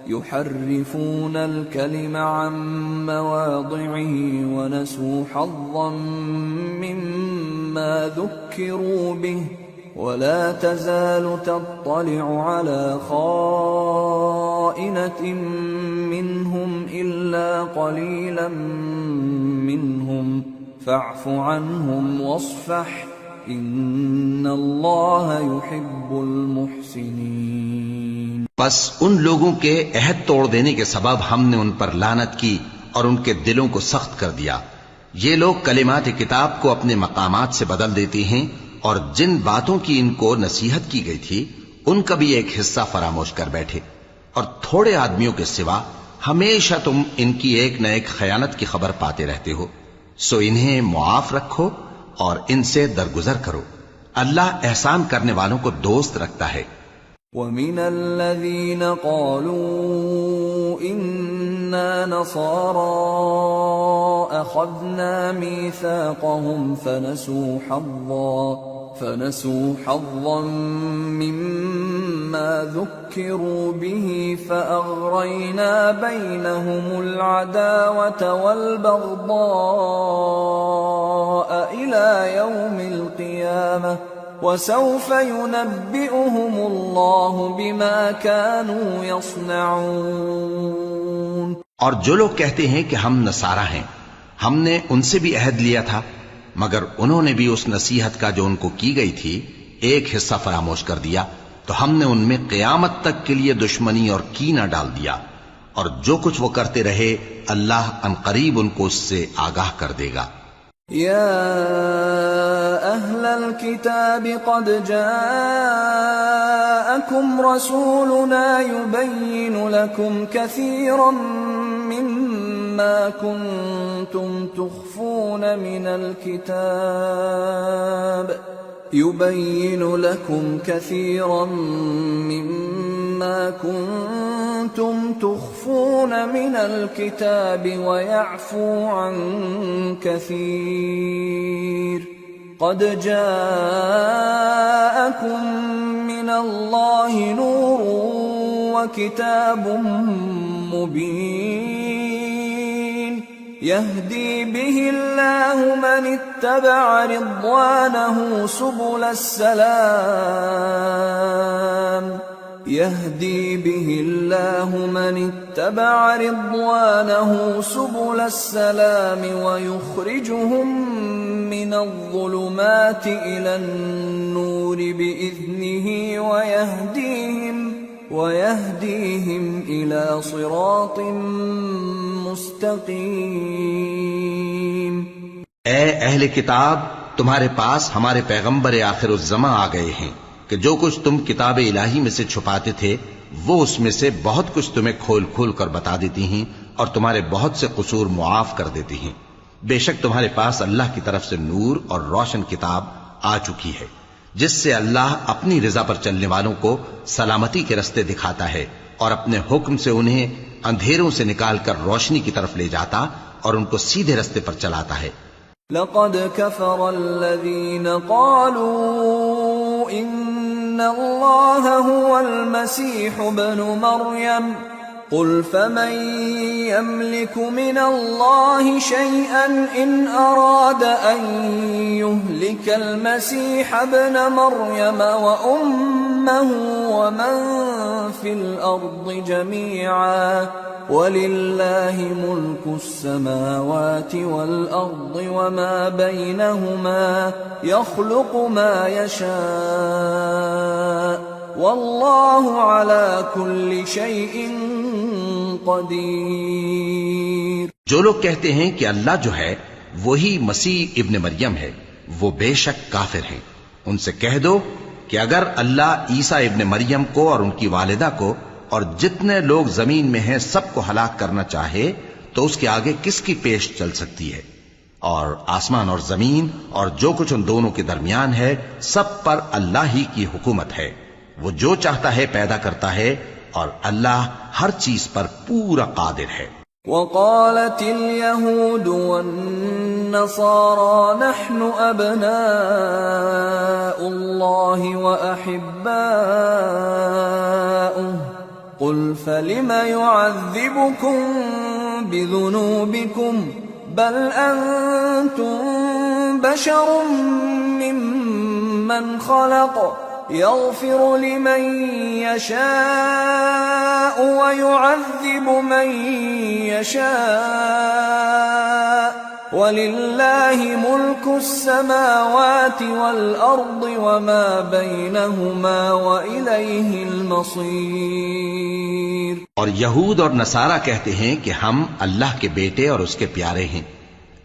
يحرفون الكلم عن مواضعه ونسوا حظا مما ذكروا به ولا تزال تطلع على خائنة منهم إلا قليلا منهم فاعف عنهم واصفح إن الله يحب المحسنين. بس ان لوگوں کے عہد توڑ دینے کے سبب ہم نے ان پر لعنت کی اور ان کے دلوں کو سخت کر دیا. یہ لوگ کلمات کتاب کو اپنے مقامات سے بدل دیتے ہیں اور جن باتوں کی ان کو نصیحت کی گئی تھی ان کا بھی ایک حصہ فراموش کر بیٹھے. اور تھوڑے آدمیوں کے سوا ہمیشہ تم ان کی ایک نہ ایک خیانت کی خبر پاتے رہتے ہو. سو انہیں معاف رکھو اور ان سے درگزر کرو. اللہ احسان کرنے والوں کو دوست رکھتا ہے. وَمِنَ الَّذِينَ قَالُوا إِنَّا نَصَارَى أَخَذْنَا مِيثَاقَهُمْ فَنَسُوا حَظًّا مِّمَّا ذُكِّرُوا بِهِ فَأَغْرَيْنَا بَيْنَهُمُ الْعَدَاوَةَ وَالْبَغْضَاءَ إِلَى يَوْمِ الْقِيَامَةِ وَسَوْفَ يُنَبِّئُهُمُ اللَّهُ بِمَا كَانُوا يَصْنَعُونَ. اور جو لوگ کہتے ہیں کہ ہم نصارہ ہیں، ہم نے ان سے بھی عہد لیا تھا مگر انہوں نے بھی اس نصیحت کا جو ان کو کی گئی تھی ایک حصہ فراموش کر دیا تو ہم نے ان میں قیامت تک کے لیے دشمنی اور کینہ ڈال دیا. اور جو کچھ وہ کرتے رہے اللہ عنقریب ان کو اس سے آگاہ کر دے گا. يا أهل الكتاب قد جاءكم رسولنا يبين لكم كثيرا مما كنتم تخفون من الكتاب ويعفو عن كثير قد جاءكم من الله نور وكتاب مبين يهدي به الله من اتبع رضوانه سبل السلام ويخرجهم من الظلمات إلى النور بإذنه ويهديهم إلى صراط مستقيم. اے اہل کتاب، تمہارے پاس ہمارے پیغمبر آخر الزماں آ گئے ہیں کہ جو کچھ تم کتاب الہی میں سے چھپاتے تھے وہ اس میں سے بہت کچھ تمہیں کھول کھول کر بتا دیتی ہیں اور تمہارے بہت سے قصور معاف کر دیتی ہیں. بے شک تمہارے پاس اللہ کی طرف سے نور اور روشن کتاب آ چکی ہے جس سے اللہ اپنی رضا پر چلنے والوں کو سلامتی کے رستے دکھاتا ہے اور اپنے حکم سے انہیں اندھیروں سے نکال کر روشنی کی طرف لے جاتا اور ان کو سیدھے رستے پر چلاتا ہے. لقد كفر الذين قالوا إن الله هو المسيح ابن مريم قل فمن يملك من الله شيئا إن أراد أن يهلك المسيح ابن مريم وأمه ومن في الأرض جميعا وَلِلَّهِ مُلْكُ السَّمَاوَاتِ وَالْأَرْضِ وَمَا بَيْنَهُمَا يَخْلُقُ مَا يَشَاءُ وَاللَّهُ عَلَى كُلِّ شَيْءٍ قَدِيرٌ. جو لوگ کہتے ہیں کہ اللہ جو ہے وہی مسیح ابن مریم ہے وہ بے شک کافر ہیں. ان سے کہہ دو کہ اگر اللہ عیسیٰ ابن مریم کو اور ان کی والدہ کو اور جتنے لوگ زمین میں ہیں سب کو ہلاک کرنا چاہے تو اس کے آگے کس کی پیش چل سکتی ہے؟ اور آسمان اور زمین اور جو کچھ ان دونوں کے درمیان ہے سب پر اللہ ہی کی حکومت ہے. وہ جو چاہتا ہے پیدا کرتا ہے اور اللہ ہر چیز پر پورا قادر ہے. وقالت اليهود والنصارى نحن أبناء الله وأحباؤه قل فلم يعذبكم بذنوبكم بل أنتم بشر ممن خلق يغفر لمن يشاء ويعذب من يشاء ولله ملك السماوات والأرض وما بينهما وإليه المصير. اور یہود اور نصارہ کہتے ہیں کہ ہم اللہ کے بیٹے اور اس کے پیارے ہیں.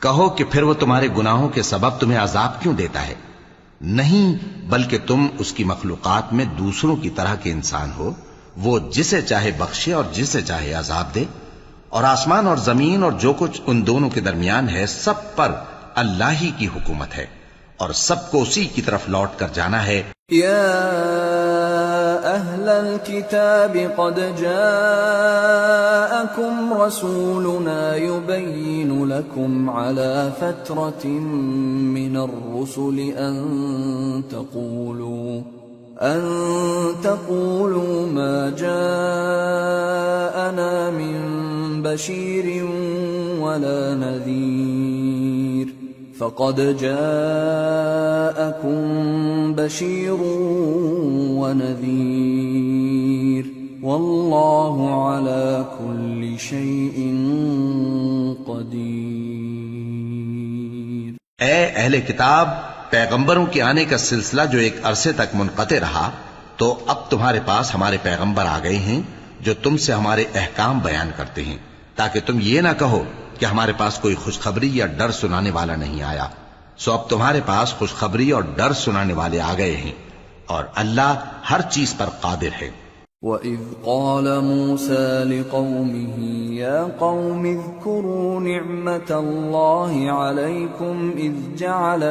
کہو کہ پھر وہ تمہارے گناہوں کے سبب تمہیں عذاب کیوں دیتا ہے؟ نہیں، بلکہ تم اس کی مخلوقات میں دوسروں کی طرح کے انسان ہو. وہ جسے چاہے بخشے اور جسے چاہے عذاب دے. اور آسمان اور زمین اور جو کچھ ان دونوں کے درمیان ہے سب پر اللہ ہی کی حکومت ہے اور سب کو اسی کی طرف لوٹ کر جانا ہے. یا اہل الكتاب قد جاءکم رسولنا يبین لکم على فترة من الرسل أن تقولوا ما جاءنا من بشير ولا نذير فقد جاءكم بشير ونذير والله على كل شيء قدير. اے اہل کتاب، پیغمبروں کے آنے کا سلسلہ جو ایک عرصے تک منقطع رہا تو اب تمہارے پاس ہمارے پیغمبر آ گئے ہیں جو تم سے ہمارے احکام بیان کرتے ہیں، تاکہ تم یہ نہ کہو کہ ہمارے پاس کوئی خوشخبری یا ڈر سنانے والا نہیں آیا. سو اب تمہارے پاس خوشخبری اور ڈر سنانے والے آ گئے ہیں اور اللہ ہر چیز پر قادر ہے. وَإِذْ قَالَ مُوسَى لِقَوْمِهِ يَا قَوْمِ اذْكُرُوا نِعْمَةَ اللَّهِ عَلَيْكُمْ إِذْ جَعَلَ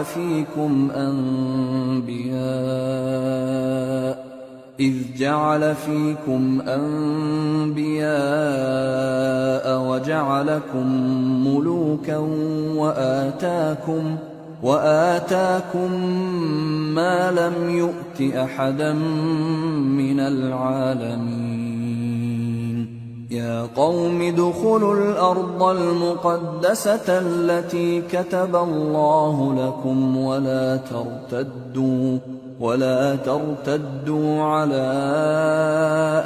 فِيكُمْ أَنْبِيَاءَ وَجَعَلَكُمْ مُلُوكًا وآتاكم ما لم يؤت أحدا من العالمين. يا قوم ادخلوا الأرض المقدسة التي كتب الله لكم ولا ترتدوا على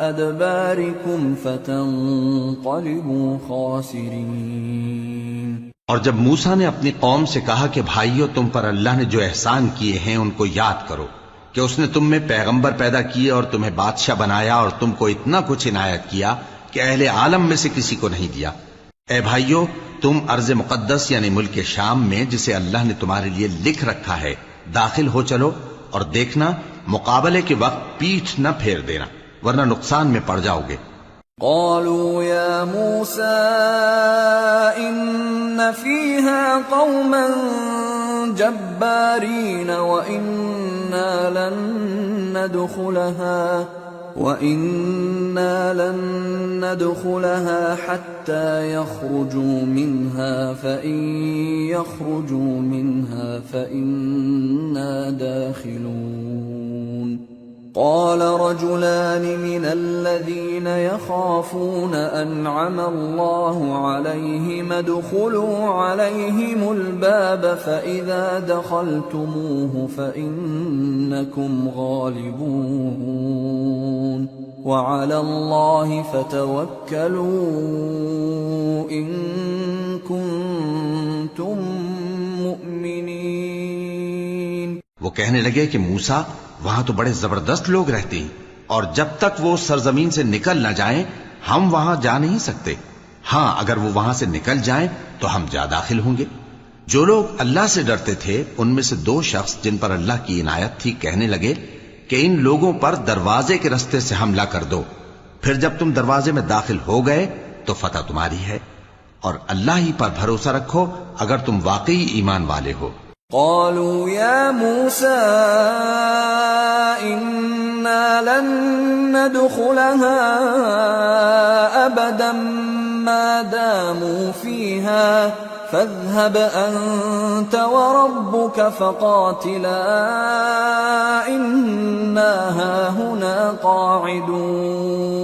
أدباركم فتنقلبوا خاسرين. اور جب موسیٰ نے اپنی قوم سے کہا کہ بھائیو، تم پر اللہ نے جو احسان کیے ہیں ان کو یاد کرو، کہ اس نے تم میں پیغمبر پیدا کیے اور تمہیں بادشاہ بنایا اور تم کو اتنا کچھ عنایت کیا کہ اہل عالم میں سے کسی کو نہیں دیا. اے بھائیو، تم ارض مقدس یعنی ملک شام میں جسے اللہ نے تمہارے لیے لکھ رکھا ہے داخل ہو چلو، اور دیکھنا مقابلے کے وقت پیٹھ نہ پھیر دینا ورنہ نقصان میں پڑ جاؤ گے. قالوا يا موسى إن فيها قوما جبارين وإنا لن ندخلها حتى يخرجوا منها فإن يخرجوا منها فإنا داخلون. قال رجلان من الذين يخافون أنعم الله عليهم ادخلوا عليهم الباب فإذا دخلتموه فإنكم غالبون وعلى الله فتوكلوا إن كنتم مؤمنين. وہ کہنے لگے کہ موسیٰ، وہاں تو بڑے زبردست لوگ رہتے ہیں اور جب تک وہ سرزمین سے نکل نہ جائیں ہم وہاں جا نہیں سکتے. ہاں، اگر وہ وہاں سے نکل جائیں تو ہم جا داخل ہوں گے. جو لوگ اللہ سے ڈرتے تھے ان میں سے دو شخص جن پر اللہ کی عنایت تھی کہنے لگے کہ ان لوگوں پر دروازے کے رستے سے حملہ کر دو، پھر جب تم دروازے میں داخل ہو گئے تو فتح تمہاری ہے. اور اللہ ہی پر بھروسہ رکھو اگر تم واقعی ایمان والے ہو۔ قالوا يا موسى إنا لن ندخلها أبدا ما داموا فيها فاذهب أنت وربك فقاتلا إنا هاهنا قاعدون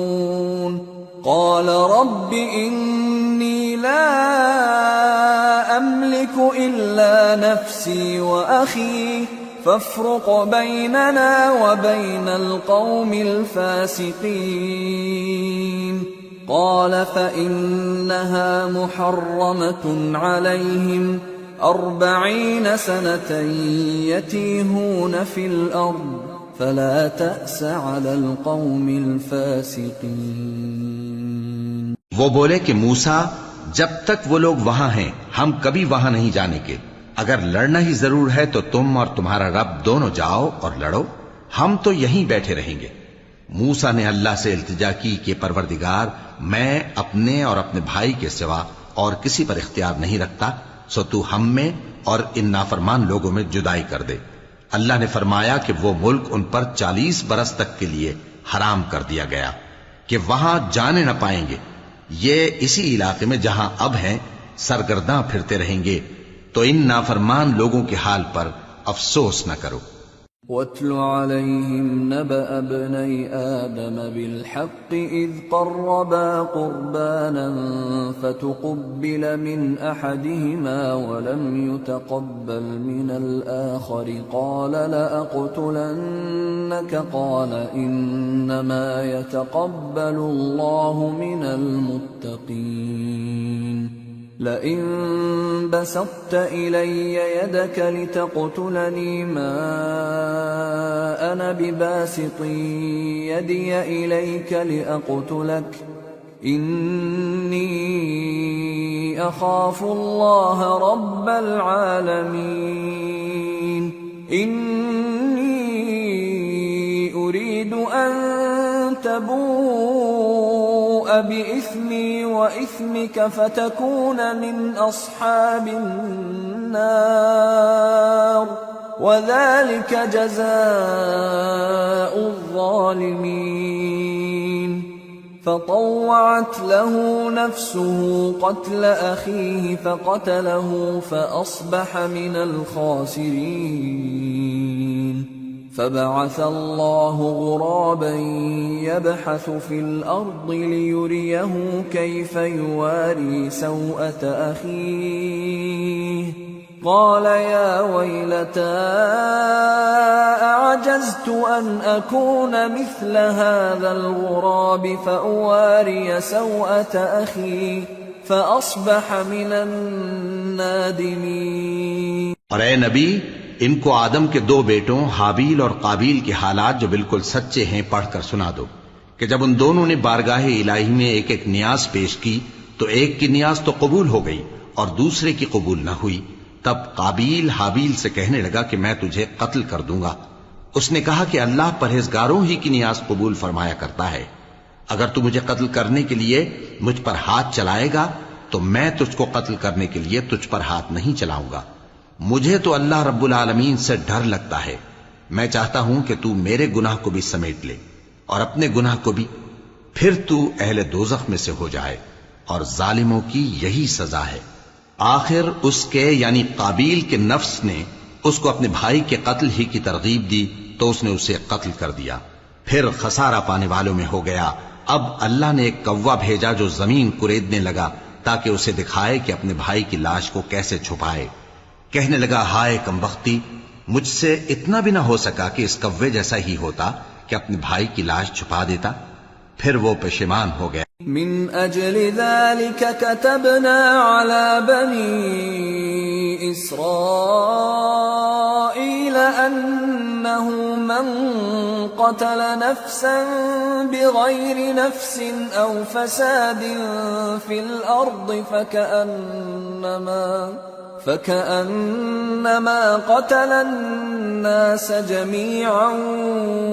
قال رب إني لا أملك إلا نفسي وأخي فافرق بيننا وبين القوم الفاسقين قال فإنها محرمة عليهم 40 سنة يتيهون في الأرض فلا تأس على القوم الفاسقين۔ وہ بولے کہ موسیٰ جب تک وہ لوگ وہاں ہیں ہم کبھی وہاں نہیں جانے کے، اگر لڑنا ہی ضرور ہے تو تم اور تمہارا رب دونوں جاؤ اور لڑو، ہم تو یہیں بیٹھے رہیں گے۔ موسیٰ نے اللہ سے التجا کی کہ پروردگار میں اپنے اور اپنے بھائی کے سوا اور کسی پر اختیار نہیں رکھتا، سو تو ہم میں اور ان نافرمان لوگوں میں جدائی کر دے۔ اللہ نے فرمایا کہ وہ ملک ان پر 40 برس تک کے لیے حرام کر دیا گیا کہ وہاں جانے نہ پائیں گے، یہ اسی علاقے میں جہاں اب ہیں سرگرداں پھرتے رہیں گے، تو ان نافرمان لوگوں کے حال پر افسوس نہ کرو۔ وَاتْلُ عَلَيْهِمْ نَبَأَ ابْنَيْ آدَمَ بِالْحَقِّ إِذْ قَرَّبَا قُرْبَانًا فَتُقُبِّلَ مِنْ أَحَدِهِمَا وَلَمْ يُتَقَبَّلْ مِنَ الْآخَرِ قَالَ لَأَقْتُلَنَّكَ قَالَ إِنَّمَا يَتَقَبَّلُ اللَّهُ مِنَ الْمُتَّقِينَ لئن بسطت إلي يدك لتقتلني ما أنا بباسط يدي إليك لأقتلك إني أخاف الله رب العالمين إني أريد أن تبوء بإثمي وإثمك فتكون من أصحاب النار وذلك جزاء الظالمين فطوعت له نفسه قتل أخيه فقتله فأصبح من الخاسرين فبعث الله غرابا يبحث في الأرض ليريه كيف يواري سوءة أخيه قال يا ويلتى أعجزت أن أكون مثل هذا الغراب فأواري سوءة أخي فأصبح من النادمين۔ اور اے نبی ان کو آدم کے 2 بیٹوں حابیل اور قابیل کے حالات جو بالکل سچے ہیں پڑھ کر سنا دو کہ جب ان دونوں نے بارگاہ الہی میں ایک ایک نیاز پیش کی تو ایک کی نیاز تو قبول ہو گئی اور دوسرے کی قبول نہ ہوئی، تب قابیل حابیل سے کہنے لگا کہ میں تجھے قتل کر دوں گا۔ اس نے کہا کہ اللہ پرہیزگاروں ہی کی نیاز قبول فرمایا کرتا ہے، اگر تو مجھے قتل کرنے کے لیے مجھ پر ہاتھ چلائے گا تو میں تجھ کو قتل کرنے کے لیے تجھ پر ہاتھ نہیں چلاؤں گا۔ مجھے تو اللہ رب العالمین سے ڈر لگتا ہے، میں چاہتا ہوں کہ تو میرے گناہ کو بھی سمیٹ لے اور اپنے گناہ کو بھی، پھر تو اہل دوزخ میں سے ہو جائے، اور ظالموں کی یہی سزا ہے۔ آخر اس کے یعنی قابیل کے نفس نے اس کو اپنے بھائی کے قتل ہی کی ترغیب دی تو اس نے اسے قتل کر دیا، پھر خسارہ پانے والوں میں ہو گیا۔ اب اللہ نے ایک کوا بھیجا جو زمین کریدنے لگا تاکہ اسے دکھائے کہ اپنے بھائی کی لاش کو کیسے چھپائے۔ کہنے لگا ہائے کمبختی، مجھ سے اتنا بھی نہ ہو سکا کہ اس کوے جیسا ہی ہوتا کہ اپنے بھائی کی لاش چھپا دیتا۔ پھر وہ پشیمان ہو گیا۔ من اجل ذلك كتبنا على بني اسرائيل انه من قتل نفسا بغير نفس او فساد في الارض فكأنما قتل الناس جميعا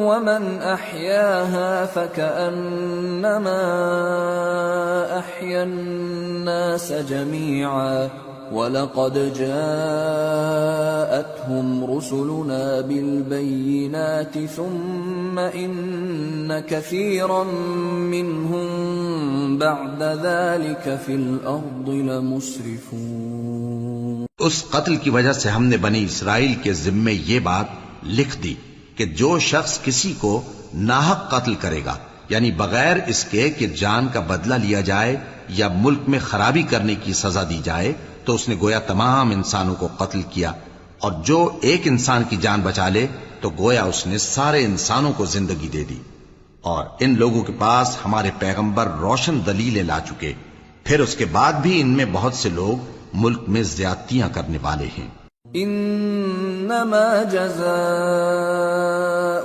ومن أحياها فكأنما أحيا الناس جميعا ولقد جاءتهم رسلنا بالبينات ثم إن كثيرا منهم بعد ذلك في الأرض لمسرفون۔ اس قتل کی وجہ سے ہم نے بنی اسرائیل کے ذمے یہ بات لکھ دی کہ جو شخص کسی کو ناحق قتل کرے گا، یعنی بغیر اس کے کہ جان کا بدلہ لیا جائے یا ملک میں خرابی کرنے کی سزا دی جائے، تو اس نے گویا تمام انسانوں کو قتل کیا، اور جو ایک انسان کی جان بچا لے تو گویا اس نے سارے انسانوں کو زندگی دے دی۔ اور ان لوگوں کے پاس ہمارے پیغمبر روشن دلیلیں لا چکے، پھر اس کے بعد بھی ان میں بہت سے لوگ ملک میں زیادتیاں کرنے والے ہیں۔ انما جزاء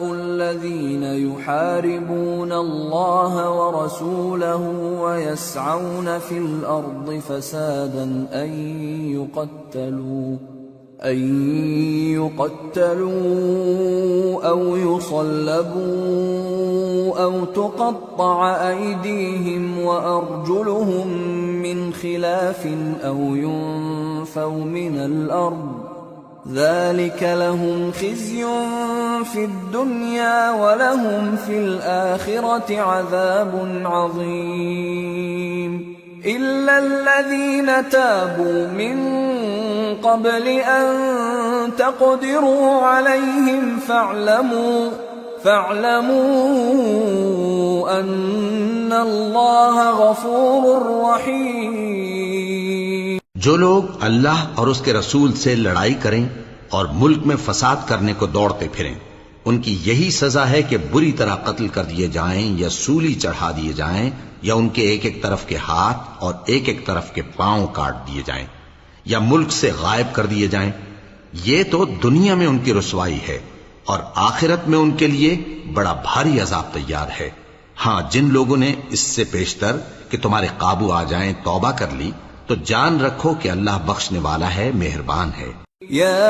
الذين يحاربون الله ورسوله ويسعون في الارض فسادا ان يقتلوا او يصلبوا او تقطع ايديهم وارجلهم من خلاف او ينفوا من الارض ذلك لهم خزي في الدنيا ولهم في الآخرة عذاب عظيم إلا الذين تابوا من قبل أن تقدروا عليهم فاعلموا أن الله غفور رحيم۔ جو لوگ اللہ اور اس کے رسول سے لڑائی کریں اور ملک میں فساد کرنے کو دوڑتے پھریں، ان کی یہی سزا ہے کہ بری طرح قتل کر دیے جائیں یا سولی چڑھا دیے جائیں یا ان کے ایک ایک طرف کے ہاتھ اور ایک ایک طرف کے پاؤں کاٹ دیے جائیں یا ملک سے غائب کر دیے جائیں۔ یہ تو دنیا میں ان کی رسوائی ہے، اور آخرت میں ان کے لیے بڑا بھاری عذاب تیار ہے۔ ہاں، جن لوگوں نے اس سے پیشتر کہ تمہارے قابو آ جائیں توبہ کر لی تو جان رکھو کہ اللہ بخشنے والا ہے، مہربان ہے۔ يا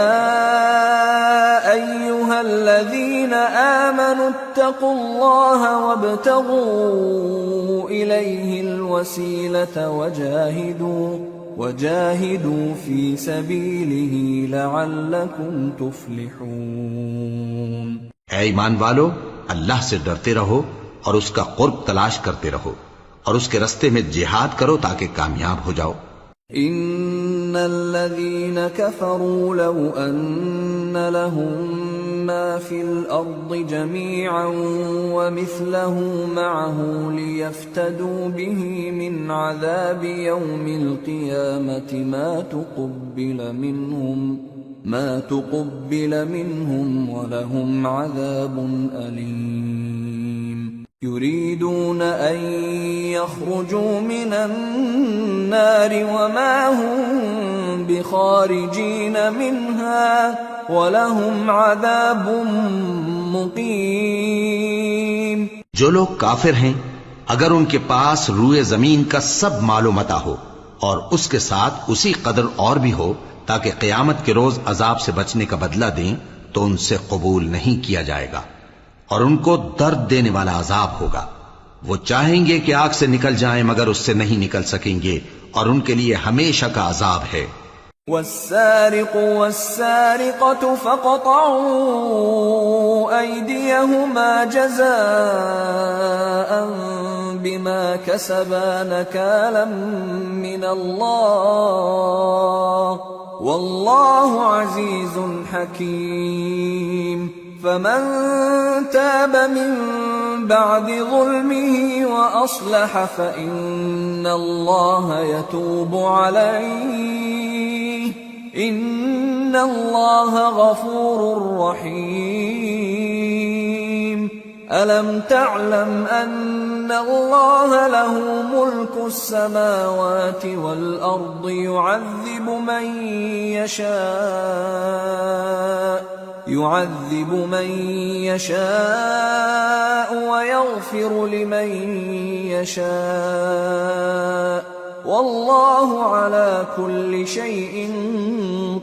أيها الذين آمنوا اتقوا الله وابتغوا إليه الوسيلة وجاهدوا في سبيله لعلكم تفلحون۔ اے ایمان والو، اللہ سے ڈرتے رہو اور اس کا قرب تلاش کرتے رہو اور اس کے رستے میں جہاد کرو تاکہ کامیاب ہو جاؤ۔ ان الذين كفروا لو ان لهم ما في الارض جميعا ومثله معه ليفتدوا به من عذاب يوم القيامة ما تقبل منهم ولهم عذاب أليم يريدون أن يخرجوا من النار وما هم بخارجين منها ولهم عذاب مقيم۔ جو لوگ کافر ہیں اگر ان کے پاس روئے زمین کا سب مال و متاع ہو اور اس کے ساتھ اسی قدر اور بھی ہو تاکہ قیامت کے روز عذاب سے بچنے کا بدلہ دیں تو ان سے قبول نہیں کیا جائے گا اور ان کو درد دینے والا عذاب ہوگا۔ وہ چاہیں گے کہ آگ سے نکل جائیں مگر اس سے نہیں نکل سکیں گے اور ان کے لیے ہمیشہ کا عذاب ہے۔ والسارق والسارقة فاقطعوا أيديهما جزاء بما كسبا نكالا من الله والله عزيز حكيم۔ فمن تاب من بعد ظلمه وأصلح فإن الله يتوب عليه إن الله غفور رحيم۔ ألم تعلم أن الله له ملك السماوات والأرض يعذب من يشاء ويغفر لمن يشاء واللہ علی کل شیء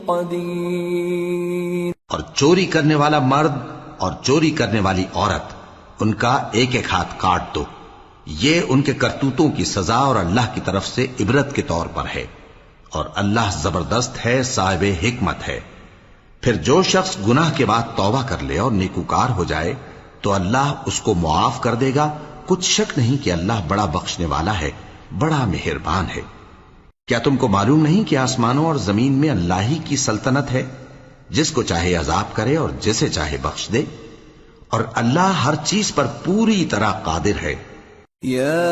قدیر۔ اور چوری کرنے والا مرد اور چوری کرنے والی عورت، ان کا ایک ایک ہاتھ کاٹ دو، یہ ان کے کرتوتوں کی سزا اور اللہ کی طرف سے عبرت کے طور پر ہے، اور اللہ زبردست ہے، صاحب حکمت ہے۔ پھر جو شخص گناہ کے بعد توبہ کر لے اور نیکوکار ہو جائے تو اللہ اس کو معاف کر دے گا، کچھ شک نہیں کہ اللہ بڑا بخشنے والا ہے، بڑا مہربان ہے۔ کیا تم کو معلوم نہیں کہ آسمانوں اور زمین میں اللہ ہی کی سلطنت ہے، جس کو چاہے عذاب کرے اور جسے چاہے بخش دے، اور اللہ ہر چیز پر پوری طرح قادر ہے۔ يا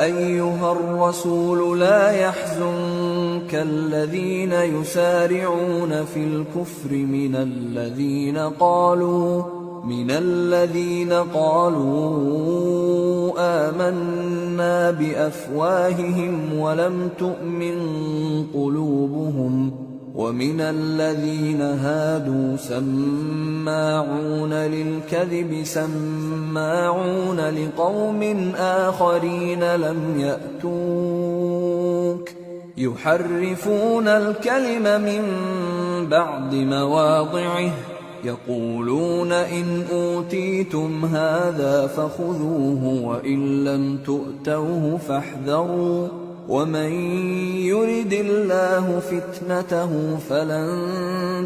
أيها الرسول لا يحزنك الذين يسارعون في الكفر من الذين قالوا آمنا بأفواههم ولم تؤمن قلوبهم ومن الذين هادوا سماعون للكذب سماعون لقوم آخرين لم يأتوك يحرفون الكلم من بعد مواضعه يقولون إن أوتيتم هذا فخذوه وإن لم تؤتوه فاحذروا ومن يرد الله فتنته فلن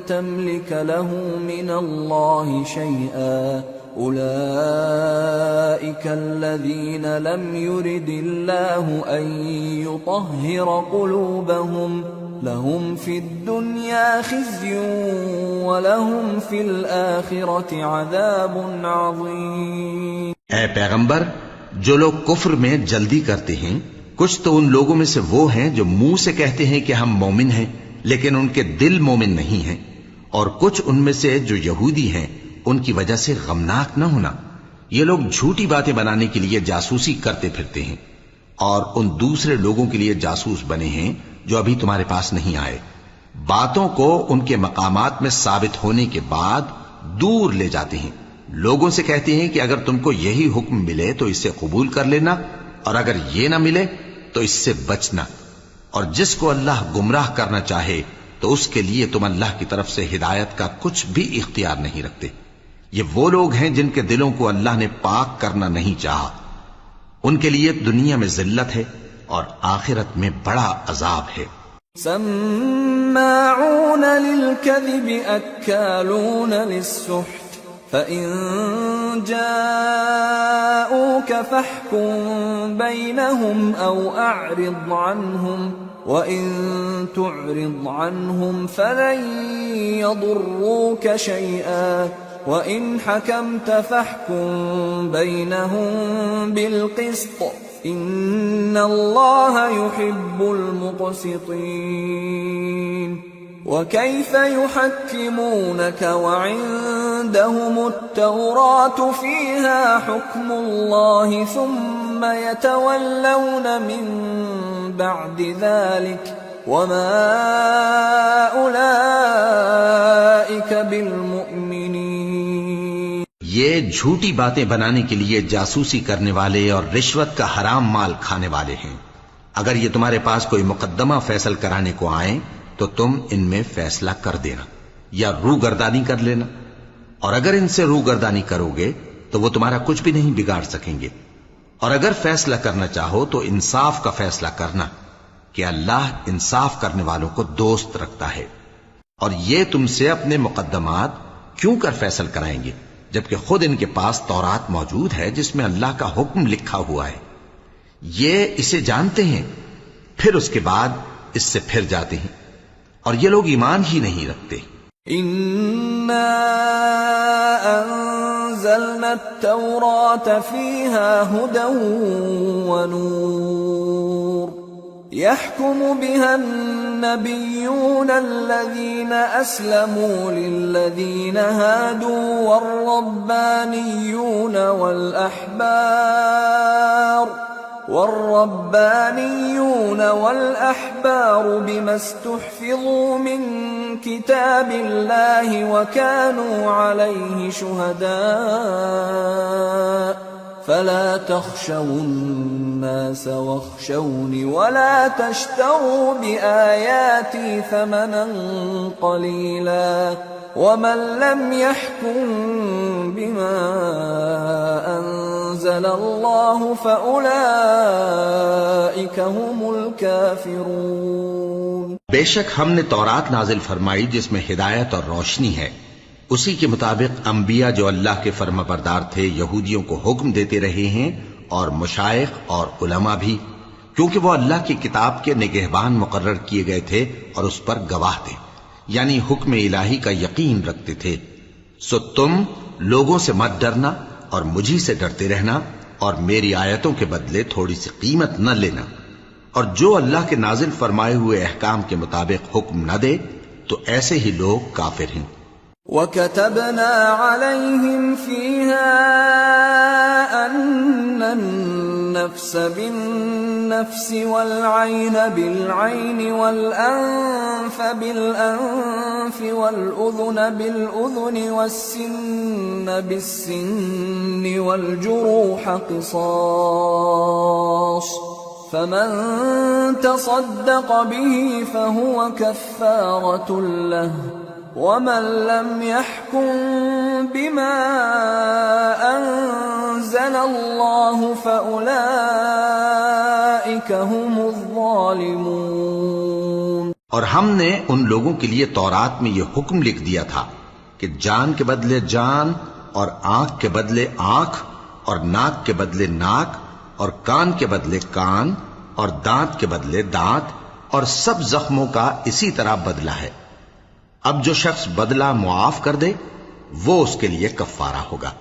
تملك له من الله شيئا أولئك الذين لم يرد الله أن يطهر قلوبهم لهم في الدنيا خزي ولهم في الآخرة عذاب عظيم۔ اے پیغمبر، جو لوگ کفر میں جلدی کرتے ہیں کچھ تو ان لوگوں میں سے وہ ہیں جو منہ سے کہتے ہیں کہ ہم مومن ہیں لیکن ان کے دل مومن نہیں ہیں، اور کچھ ان میں سے جو یہودی ہیں ان کی وجہ سے غمناک نہ ہونا۔ یہ لوگ جھوٹی باتیں بنانے کے لیے جاسوسی کرتے پھرتے ہیں اور ان دوسرے لوگوں کے لیے جاسوس بنے ہیں جو ابھی تمہارے پاس نہیں آئے، باتوں کو ان کے مقامات میں ثابت ہونے کے بعد دور لے جاتے ہیں، لوگوں سے کہتے ہیں کہ اگر تم کو یہی حکم ملے تو اسے قبول کر لینا، اور اگر یہ نہ ملے تو اس سے بچنا، اور جس کو اللہ گمراہ کرنا چاہے تو اس کے لیے تم اللہ کی طرف سے ہدایت کا کچھ بھی اختیار نہیں رکھتے۔ یہ وہ لوگ ہیں جن کے دلوں کو اللہ نے پاک کرنا نہیں چاہا، ان کے لیے دنیا میں ذلت ہے اور آخرت میں بڑا عذاب ہے۔ سماعون للكذب اکالون للسحت فإن جاءوك فاحكم بينهم أو أعرض عنهم وإن تعرض عنهم فلن يضروك شيئا وإن حكمت فاحكم بينهم بالقسط إن الله يحب المقسطين۔ وكيف يحكمونك وعندهم التوراة فيها حكم الله ثم يتولون من بعد ذلك وما أولئك بالمؤمنين۔ یہ جھوٹی باتیں بنانے کے لیے جاسوسی کرنے والے اور رشوت کا حرام مال کھانے والے ہیں۔ اگر یہ تمہارے پاس کوئی مقدمہ فیصل کرانے کو آئیں تو تم ان میں فیصلہ کر دینا یا روگردانی کر لینا، اور اگر ان سے روگردانی کرو گے تو وہ تمہارا کچھ بھی نہیں بگاڑ سکیں گے، اور اگر فیصلہ کرنا چاہو تو انصاف کا فیصلہ کرنا کہ اللہ انصاف کرنے والوں کو دوست رکھتا ہے۔ اور یہ تم سے اپنے مقدمات کیوں کر فیصل کرائیں گے جبکہ خود ان کے پاس تورات موجود ہے جس میں اللہ کا حکم لکھا ہوا ہے۔ یہ اسے جانتے ہیں پھر اس کے بعد اس سے پھر جاتے ہیں، اور یہ لوگ ایمان ہی نہیں رکھتے۔ اِنَّا أَنزَلْنَا التَّوْرَاةَ فِيهَا هُدًى وَنُورٌ يَحْكُمُ بِهَا النَّبِيُّونَ الَّذِينَ أَسْلَمُوا لِلَّذِينَ هَادُوا والربانيون والأحبار بما استحفظوا من كتاب الله وكانوا عليه شهداء فلا تخشوا الناس واخشوني ولا تشتروا بآياتي ثمنا قليلا ومن لم يحكم بما أنزل الله فأولئك هم الكافرون۔ بے شک ہم نے تورات نازل فرمائی جس میں ہدایت اور روشنی ہے، اسی کے مطابق انبیاء جو اللہ کے فرما بردار تھے یہودیوں کو حکم دیتے رہے ہیں، اور مشائخ اور علماء بھی، کیونکہ وہ اللہ کی کتاب کے نگہبان مقرر کیے گئے تھے اور اس پر گواہ تھے، یعنی حکم الہی کا یقین رکھتے تھے۔ سو تم لوگوں سے مت ڈرنا اور مجھی سے ڈرتے رہنا، اور میری آیتوں کے بدلے تھوڑی سی قیمت نہ لینا، اور جو اللہ کے نازل فرمائے ہوئے احکام کے مطابق حکم نہ دے تو ایسے ہی لوگ کافر ہیں۔ وَكَتَبْنَا عَلَيْهِمْ فِيهَا أَنَّ النَّفْسَ بِالنَّفْسِ وَالْعَيْنَ بِالْعَيْنِ وَالْأَنفَ بِالْأَنفِ وَالْأُذُنَ بِالْأُذُنِ وَالسِّنَّ بِالسِّنِّ وَالْجُرُوحَ قِصَاصٌ فَمَن تَصَدَّقَ بِهِ فَهُوَ كَفَّارَةٌ لَهُ وَمَن لَّمْ يَحْكُم بِمَا أَنزَلَ اللَّهُ فَأُولَئِكَ هُمُ الظَّالِمُونَ۔ اور ہم نے ان لوگوں کے لیے تورات میں یہ حکم لکھ دیا تھا کہ جان کے بدلے جان، اور آنکھ کے بدلے آنکھ، اور ناک کے بدلے ناک، اور کان کے بدلے کان، اور دانت کے بدلے دانت، اور سب زخموں کا اسی طرح بدلہ ہے۔ اب جو شخص بدلہ معاف کر دے وہ اس کے لیے کفارہ ہوگا،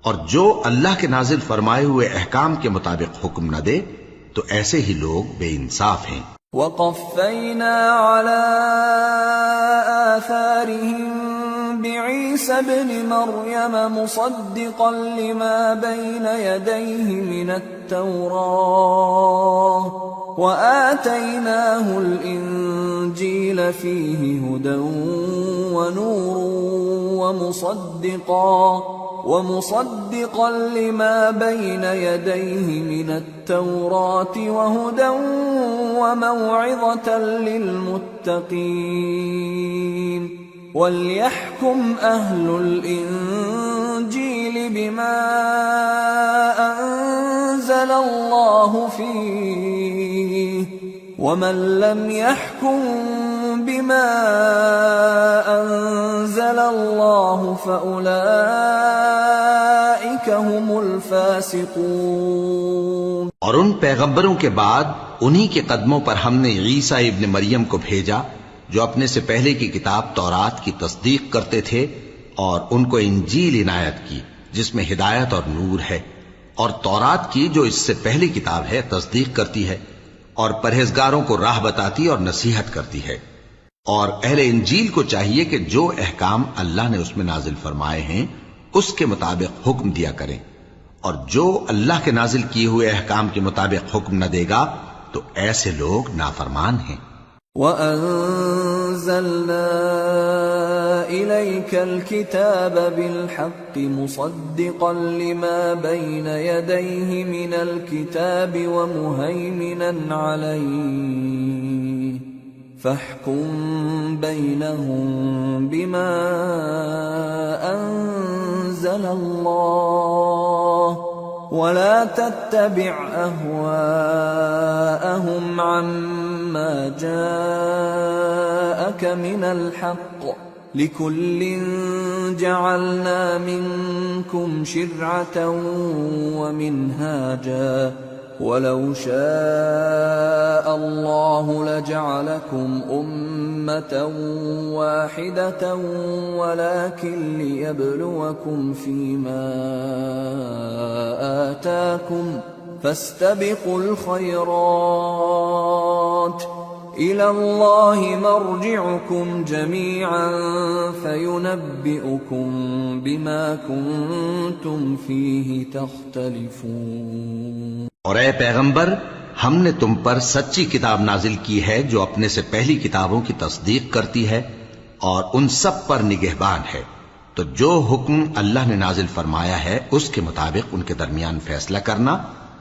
اور جو اللہ کے نازل فرمائے ہوئے احکام کے مطابق حکم نہ دے تو ایسے ہی لوگ بے انصاف ہیں۔ وَقَفَّيْنَا عَلَىٰ آثَارِهِم بِعِيسَى ابْنِ مَرْيَمَ مُصَدِّقًا لِمَا بَيْنَ يَدَيْهِ مِنَ التَّوْرَاةِ وَآتَيْنَاهُ الْإِنجِيلَ فِيهِ هُدًى وَنُورٌ وَمُصَدِّقًا لِمَا بَيْنَ يَدَيْهِ مِنَ التَّوْرَاةِ وَهُدًى وَمَوْعِظَةً لِّلْمُتَّقِينَ وَلْيَحْكُمْ أَهْلُ الْإِنجِيلِ بِمَا أَنزَلَ اللَّهُ فِيهِ وَمَن لَّمْ يَحْكُم بِمَا أَنزَلَ اللَّهُ فَأُولَئِكَ هُمُ الْفَاسِقُونَ۔ اور ان پیغمبروں کے بعد انہی کے قدموں پر ہم نے عیسیٰ ابن مریم کو بھیجا جو اپنے سے پہلے کی کتاب تورات کی تصدیق کرتے تھے، اور ان کو انجیل عنایت کی جس میں ہدایت اور نور ہے، اور تورات کی جو اس سے پہلی کتاب ہے تصدیق کرتی ہے، اور پرہیزگاروں کو راہ بتاتی اور نصیحت کرتی ہے۔ اور اہل انجیل کو چاہیے کہ جو احکام اللہ نے اس میں نازل فرمائے ہیں اس کے مطابق حکم دیا کریں، اور جو اللہ کے نازل کیے ہوئے احکام کے مطابق حکم نہ دے گا تو ایسے لوگ نافرمان ہیں۔ وَأَنزَلْنَا إِلَيْكَ الْكِتَابَ بِالْحَقِّ مُصَدِّقًا لِمَا بَيْنَ يَدَيْهِ مِنَ الْكِتَابِ وَمُهَيْمِنًا عَلَيْهِ فَاحْكُم بَيْنَهُم بِمَا أَنزَلَ اللَّهُ وَلَا تَتَّبِعْ أَهْوَاءَهُمْ عَمَّا جَاءَكَ مِنَ الْحَقِّ لِكُلٍّ جَعَلْنَا مِنكُمْ شِرْعَةً وَمِنْهَاجًا وَلَوْ شَاءَ اللَّهُ لَجَعَلَكُمْ أُمَّةً وَاحِدَةً وَلَكِنْ لِيَبْلُوَكُمْ فِيمَا آتَاكُمْ فَاسْتَبِقُوا الْخَيْرَاتِ إِلَى اللَّهِ مَرْجِعُكُمْ جَمِيعًا فَيُنَبِّئُكُم بِمَا كُنتُمْ فِيهِ تَخْتَلِفُونَ۔ اور اے پیغمبر، ہم نے تم پر سچی کتاب نازل کی ہے جو اپنے سے پہلی کتابوں کی تصدیق کرتی ہے اور ان سب پر نگہبان ہے، تو جو حکم اللہ نے نازل فرمایا ہے اس کے مطابق ان کے درمیان فیصلہ کرنا،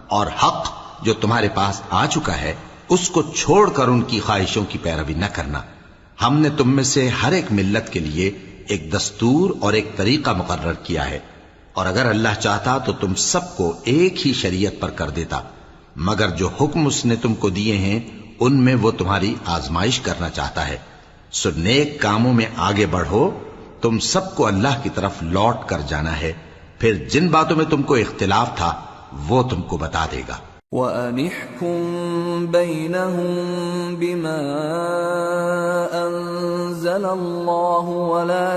اور حق جو تمہارے پاس آ چکا ہے اس کو چھوڑ کر ان کی خواہشوں کی پیروی نہ کرنا۔ ہم نے تم میں سے ہر ایک ملت کے لیے ایک دستور اور ایک طریقہ مقرر کیا ہے، اور اگر اللہ چاہتا تو تم سب کو ایک ہی شریعت پر کر دیتا، مگر جو حکم اس نے تم کو دیے ہیں ان میں وہ تمہاری آزمائش کرنا چاہتا ہے۔ سو نیک کاموں میں آگے بڑھو، تم سب کو اللہ کی طرف لوٹ کر جانا ہے، پھر جن باتوں میں تم کو اختلاف تھا وہ تم کو بتا دے گا۔ وَأَنِ احْكُم بَيْنَهُم بِمَا أَنزَلَ اللَّهُ وَلَا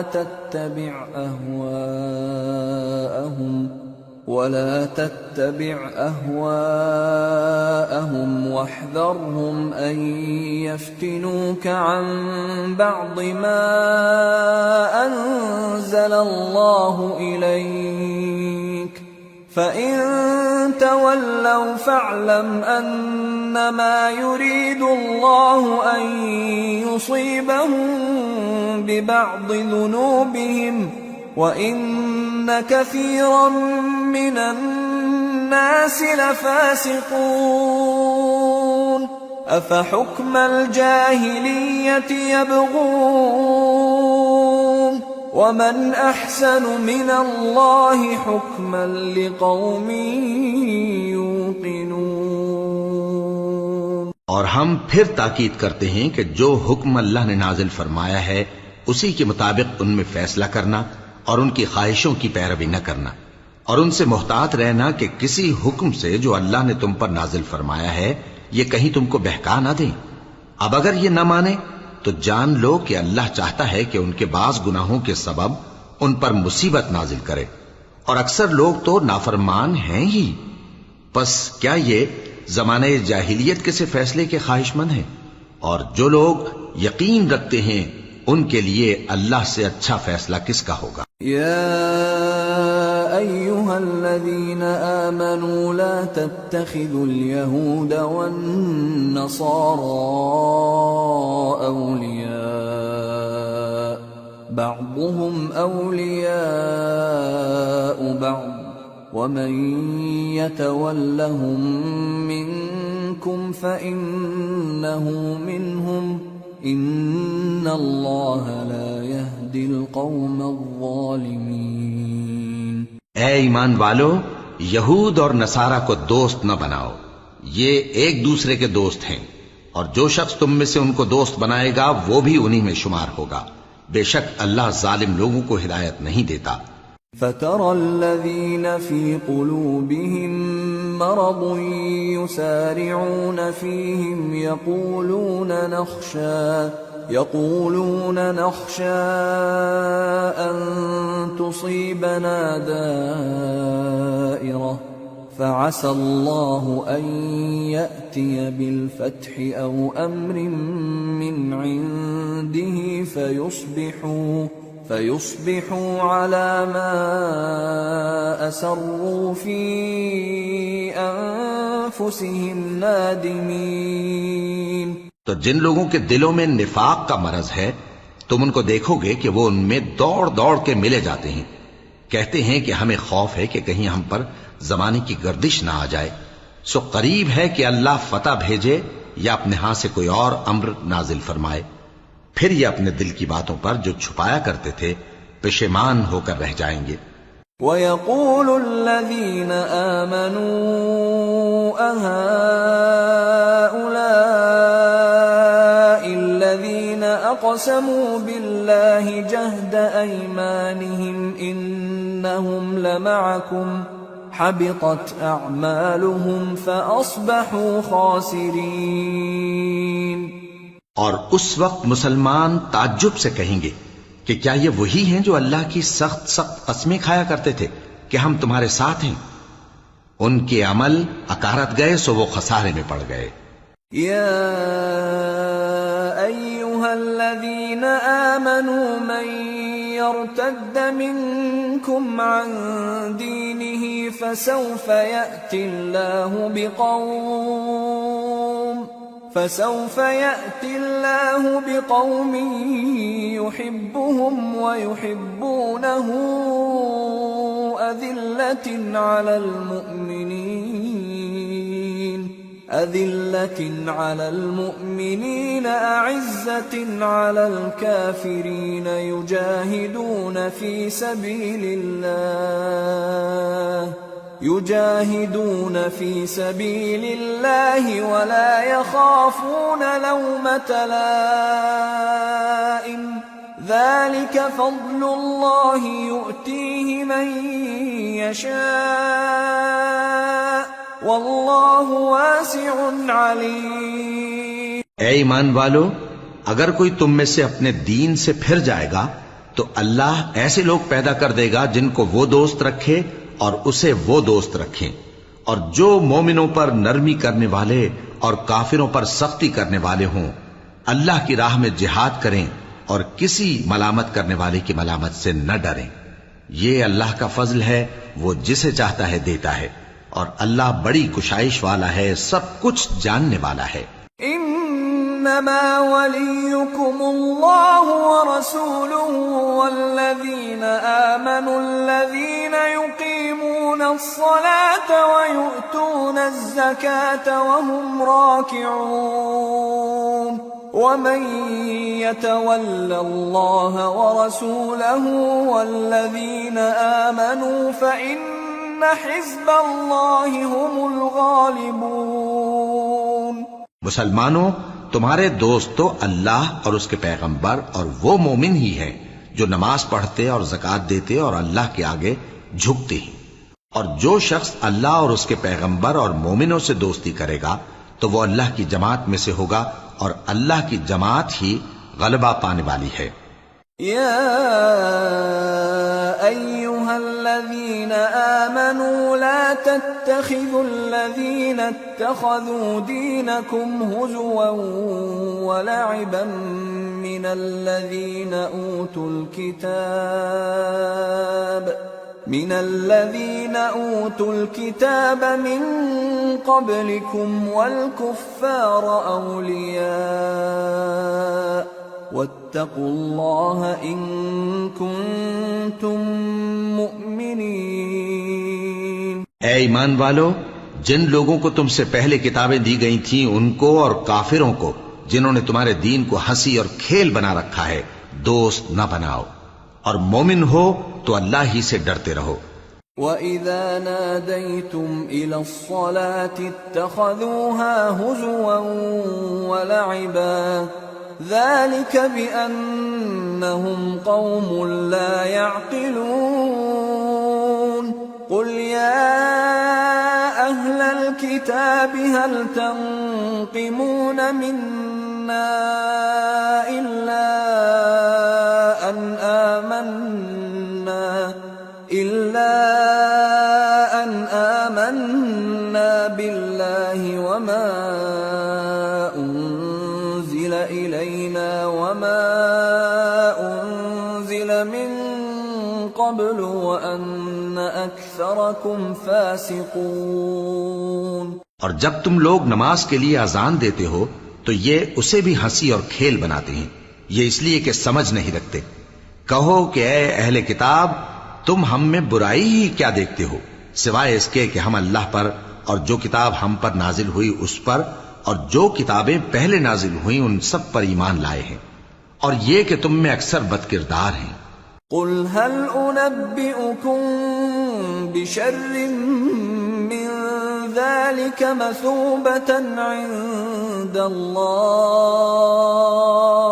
تَتَّبِعْ أَهْوَاءَهُمْ وَاحْذَرْهُمْ أَن يَفْتِنُوكَ عَن بَعْضِ مَا أَنزَلَ اللَّهُ إِلَيْكَ فَإِن تَوَلَّوْا فَاعْلَمْ أَنَّمَا يُرِيدُ اللَّهُ أَن يُصِيبَهُم بِبَعْضِ ذُنُوبِهِمْ وَإِنَّ كَثِيرًا مِّنَ النَّاسِ لَفَاسِقُونَ أَفَحُكْمَ الْجَاهِلِيَّةِ يَبْغُونَ وَمَنْ أَحْسَنُ مِنَ اللَّهِ حُكْمًا لِقَوْمٍ يُوقِنُونَ۔ اور ہم پھر تاکید کرتے ہیں کہ جو حکم اللہ نے نازل فرمایا ہے اسی کے مطابق ان میں فیصلہ کرنا اور ان کی خواہشوں کی پیروی نہ کرنا، اور ان سے محتاط رہنا کہ کسی حکم سے جو اللہ نے تم پر نازل فرمایا ہے یہ کہیں تم کو بہکا نہ دیں۔ اب اگر یہ نہ مانے تو جان لو کہ اللہ چاہتا ہے کہ ان کے بعض گناہوں کے سبب ان پر مصیبت نازل کرے، اور اکثر لوگ تو نافرمان ہیں ہی۔ پس کیا یہ زمانہ جاہلیت کے سے فیصلے کے خواہش مند ہیں؟ اور جو لوگ یقین رکھتے ہیں ان کے لیے اللہ سے اچھا فیصلہ کس کا ہوگا؟ يا أيها الذين آمنوا لا تتخذوا اليهود والنصارى أولياء بعضهم أولياء بعض ومن يتولهم منكم فإنه منهم إن الله لا يهدي القوم الظالمين۔ اے ایمان والو، یہود اور نصارہ کو دوست نہ بناؤ، یہ ایک دوسرے کے دوست ہیں، اور جو شخص تم میں سے ان کو دوست بنائے گا وہ بھی انہی میں شمار ہوگا۔ بے شک اللہ ظالم لوگوں کو ہدایت نہیں دیتا۔ فَتَرَى الَّذِينَ فِي قُلُوبِهِم مَّرَضٌ يُسَارِعُونَ فِيهِمْ يَقُولُونَ نَخْشَىٰ أَن تُصِيبَنَا دَائِرَةٌ فَعَسَى اللَّهُ أَن يَأْتِيَ بِالْفَتْحِ أَوْ أَمْرٍ مِّنْ عِندِهِ فيصبحوا على ما أسروا في أنفسهم نادمين۔ تو جن لوگوں کے دلوں میں نفاق کا مرض ہے تم ان کو دیکھو گے کہ وہ ان میں دوڑ دوڑ کے ملے جاتے ہیں، کہتے ہیں کہ ہمیں خوف ہے کہ کہیں ہم پر زمانے کی گردش نہ آ جائے۔ سو قریب ہے کہ اللہ فتح بھیجے یا اپنے ہاں سے کوئی اور امر نازل فرمائے، پھر یہ اپنے دل کی باتوں پر جو چھپایا کرتے تھے پشیمان ہو کر رہ جائیں گے۔ وَيَقُولُ الَّذِينَ آمَنُوا أَهَٰؤُلَاءِ الَّذِينَ أَقْسَمُوا بِاللَّهِ جَهْدَ أَيْمَانِهِمْ إِنَّهُمْ لَمَعَكُمْ حَبِطَتْ أَعْمَالُهُمْ فَأَصْبَحُوا خَاسِرِينَ۔ اور اس وقت مسلمان تعجب سے کہیں گے کہ کیا یہ وہی ہیں جو اللہ کی سخت سخت قسمیں کھایا کرتے تھے کہ ہم تمہارے ساتھ ہیں؟ ان کے عمل اکارت گئے سو وہ خسارے میں پڑ گئے۔ یا ایہا الذین آمنوا من يرتد منکم عن دینہ فسوف یأتی اللہ بقوم يحبهم ويحبونه أذلة على المؤمنين أعزة على الكافرين يجاهدون في سبيل الله ولا يخافون لومة لائم ذلك فضل الله يؤتيه من يشاء واللہ واسع علیم۔ اے ایمان والو، اگر کوئی تم میں سے اپنے دین سے پھر جائے گا تو اللہ ایسے لوگ پیدا کر دے گا جن کو وہ دوست رکھے اور اسے وہ دوست رکھیں، اور جو مومنوں پر نرمی کرنے والے اور کافروں پر سختی کرنے والے ہوں، اللہ کی راہ میں جہاد کریں اور کسی ملامت کرنے والے کی ملامت سے نہ ڈریں۔ یہ اللہ کا فضل ہے، وہ جسے چاہتا ہے دیتا ہے، اور اللہ بڑی کشائش والا ہے، سب کچھ جاننے والا ہے۔ انما وليكم الله ورسوله والذين آمنوا الذين يقيمون الصلاة ويؤتون الزكاة وهم راكعون ومن يتول الله ورسوله والذين آمنوا فإن حزب اللہ هم الغالبون۔ مسلمانوں، تمہارے دوست تو اللہ اور اس کے پیغمبر اور وہ مومن ہی ہیں جو نماز پڑھتے اور زکوٰۃ دیتے اور اللہ کے آگے جھکتے ہیں، اور جو شخص اللہ اور اس کے پیغمبر اور مومنوں سے دوستی کرے گا تو وہ اللہ کی جماعت میں سے ہوگا، اور اللہ کی جماعت ہی غلبہ پانے والی ہے۔ یا أيها الذين آمنوا لا تتخذوا الذين اتخذوا دينكم هزوا ولعبا من الذين أوتوا الكتاب من قبلكم والكفار أولياء واتقوا الله إن كنتم مؤمنين۔ اے ایمان والو، جن لوگوں کو تم سے پہلے کتابیں دی گئی تھیں ان کو اور کافروں کو جنہوں نے تمہارے دین کو ہنسی اور کھیل بنا رکھا ہے دوست نہ بناؤ، اور مومن ہو تو اللہ ہی سے ڈرتے رہو۔ وَإِذَا نَادَيْتُمْ إِلَى الصَّلَاةِ اتَّخَذُوهَا هُزُوًا وَلَعِبًا ذلك بأنهم قوم لا يعقلون قل يا أهل الكتاب هل تنقمون منا إلا أن آمنا بالله وما أنزل إلينا وما أنزل من قبل وأن أكثركم فاسقون۔ اور جب تم لوگ نماز کے لیے اذان دیتے ہو تو یہ اسے بھی ہنسی اور کھیل بناتے ہیں، یہ اس لیے کہ سمجھ نہیں رکھتے۔ کہو کہ اے اہل کتاب، تم ہم میں برائی ہی کیا دیکھتے ہو، سوائے اس کے کہ ہم اللہ پر اور جو کتاب ہم پر نازل ہوئی اس پر اور جو کتابیں پہلے نازل ہوئیں ان سب پر ایمان لائے ہیں، اور یہ کہ تم میں اکثر بد کردار ہیں۔ قل هل أنبئكم بشر من ذلك مثوبة عند الله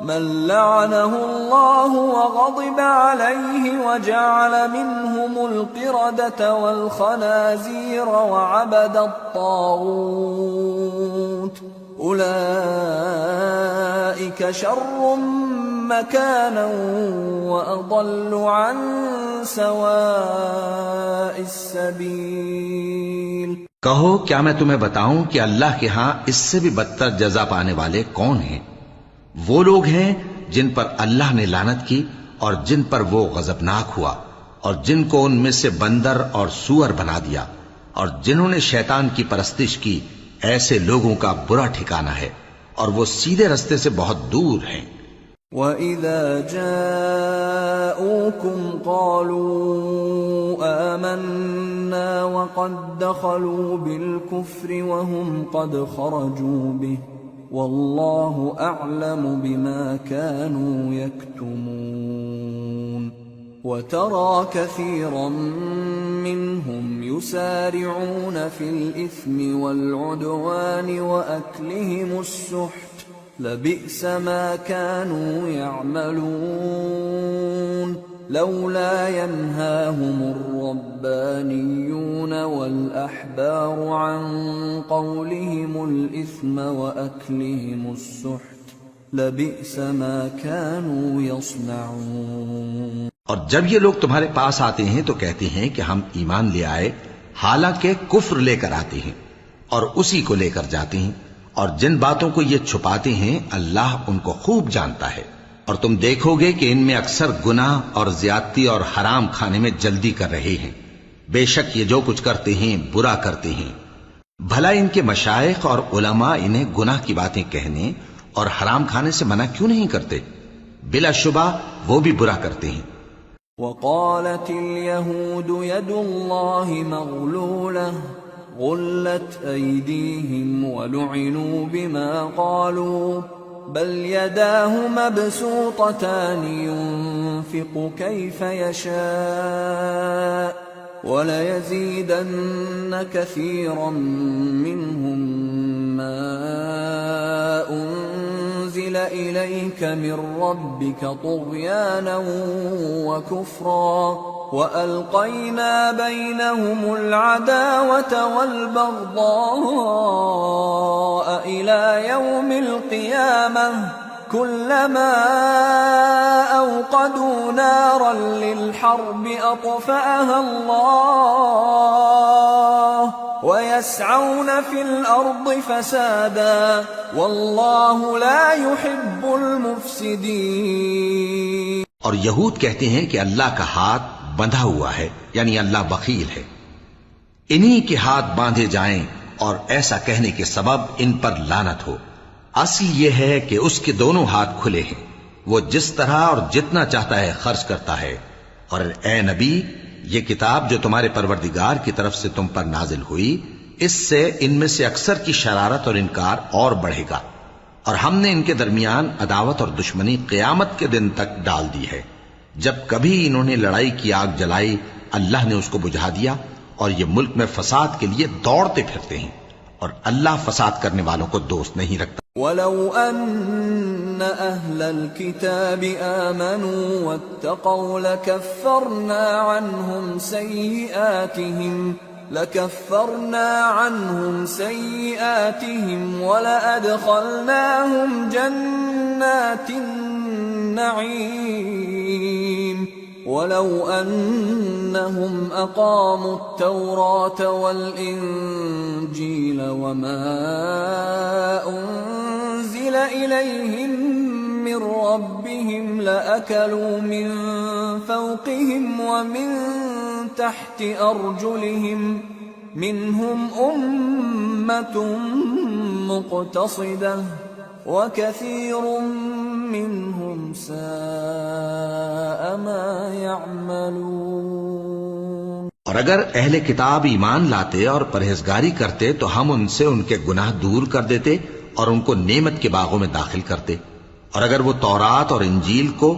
من لعنه الله وغضب عليه وجعل منهم القردة والخنازير وعبد الطاغوت أولئك شر مكانا وأضل عن سواء السبيل۔ کہو کیا میں تمہیں بتاؤں کہ اللہ کے ہاں اس سے بھی بدتر جزا پانے والے کون ہیں؟ وہ لوگ ہیں جن پر اللہ نے لعنت کی اور جن پر وہ غضبناک ہوا، اور جن کو ان میں سے بندر اور سور بنا دیا، اور جنہوں نے شیطان کی پرستش کی، ایسے لوگوں کا برا ٹھکانہ ہے، اور وہ سیدھے رستے سے بہت دور ہیں۔ وَإِذَا جَاءُوكُمْ قَالُوا آمَنَّا وَقَدْ دَخَلُوا بِالْكُفْرِ وَهُمْ قَدْ خَرَجُوا بِهِ وَاللَّهُ أَعْلَمُ بِمَا كَانُوا يَكْتُمُونَ وَتَرَى كَثِيرًا مِّنْهُمْ يُسَارِعُونَ فِي الْإِثْمِ وَالْعُدْوَانِ وَأَكْلِهِمُ السُّحْتَ لبئس ما كانوا يعملون لولا ينهاهم الربانيون والأحبار عن قولهم الإثم وأكلهم السحت لبئس ما كانوا يصنعون. اور جب یہ لوگ تمہارے پاس آتے ہیں تو کہتے ہیں کہ ہم ایمان لے آئے، حالانکہ کفر لے کر آتے ہیں اور اسی کو لے کر جاتے ہیں، اور جن باتوں کو یہ چھپاتے ہیں اللہ ان کو خوب جانتا ہے. اور تم دیکھو گے کہ ان میں اکثر گناہ اور زیادتی اور حرام کھانے میں جلدی کر رہے ہیں. بے شک یہ جو کچھ کرتے ہیں برا کرتے ہیں. بھلا ان کے مشائخ اور علماء انہیں گناہ کی باتیں کہنے اور حرام کھانے سے منع کیوں نہیں کرتے؟ بلا شبہ وہ بھی برا کرتے ہیں. وقالت اليهود يد الله مغلولة غلت أيديهم ولعنوا بما قالوا بل يداه مبسوطتان ينفق كيف يشاء وليزيدن كثيرا منهم ما أنزل إليك من ربك طغيانا وكفرا وألقينا بينهم العداوة والبغضاء إلى يوم القيامة كلما أوقدوا نارا للحرب أطفأها الله ويسعون في الأرض فسادا والله لا يحب المفسدين. اور یہود کہتے ہیں کہ اللہ کا ہاتھ بندھا ہوا ہے، یعنی اللہ بخیل ہے. انہی کے ہاتھ باندھے جائیں اور ایسا کہنے کے سبب ان پر لعنت ہو. اصل یہ ہے کہ اس کے دونوں ہاتھ کھلے ہیں، وہ جس طرح اور جتنا چاہتا ہے خرچ کرتا ہے. اور اے نبی، یہ کتاب جو تمہارے پروردگار کی طرف سے تم پر نازل ہوئی، اس سے ان میں سے اکثر کی شرارت اور انکار اور بڑھے گا، اور ہم نے ان کے درمیان عداوت اور دشمنی قیامت کے دن تک ڈال دی ہے. جب کبھی انہوں نے لڑائی کی آگ جلائی اللہ نے اس کو بجھا دیا، اور یہ ملک میں فساد کے لیے دوڑتے پھرتے ہیں، اور اللہ فساد کرنے والوں کو دوست نہیں رکھتا. وَلَوْ أَنَّ أَهْلَ الْكِتَابِ آمَنُوا وَاتَّقَوْا لَكَفَّرْنَا عَنْهُمْ سَيِّئَاتِهِمْ وَلَأَدْخَلْنَاهُمْ جَنَّاتِ النَّعِيمِ وَلَوْ أَنَّهُمْ أَقَامُوا التَّوْرَاةَ وَالْإِنْجِيلَ وَمَا أُنْزِلَ إِلَيْهِمْ مِنْ رَبِّهِمْ لَأَكَلُوا مِنْ فَوْقِهِمْ وَمِنْ تَحْتِ أَرْجُلِهِمْ مِنْهُمْ أُمَّةٌ مُقْتَصِدَةٌ وَكَثِيرٌ مِّنْهُمْ سَاءَ مَا يَعْمَلُونَ. اور اگر اہل کتاب ایمان لاتے اور پرہیزگاری کرتے تو ہم ان سے ان کے گناہ دور کر دیتے اور ان کو نعمت کے باغوں میں داخل کرتے. اور اگر وہ تورات اور انجیل کو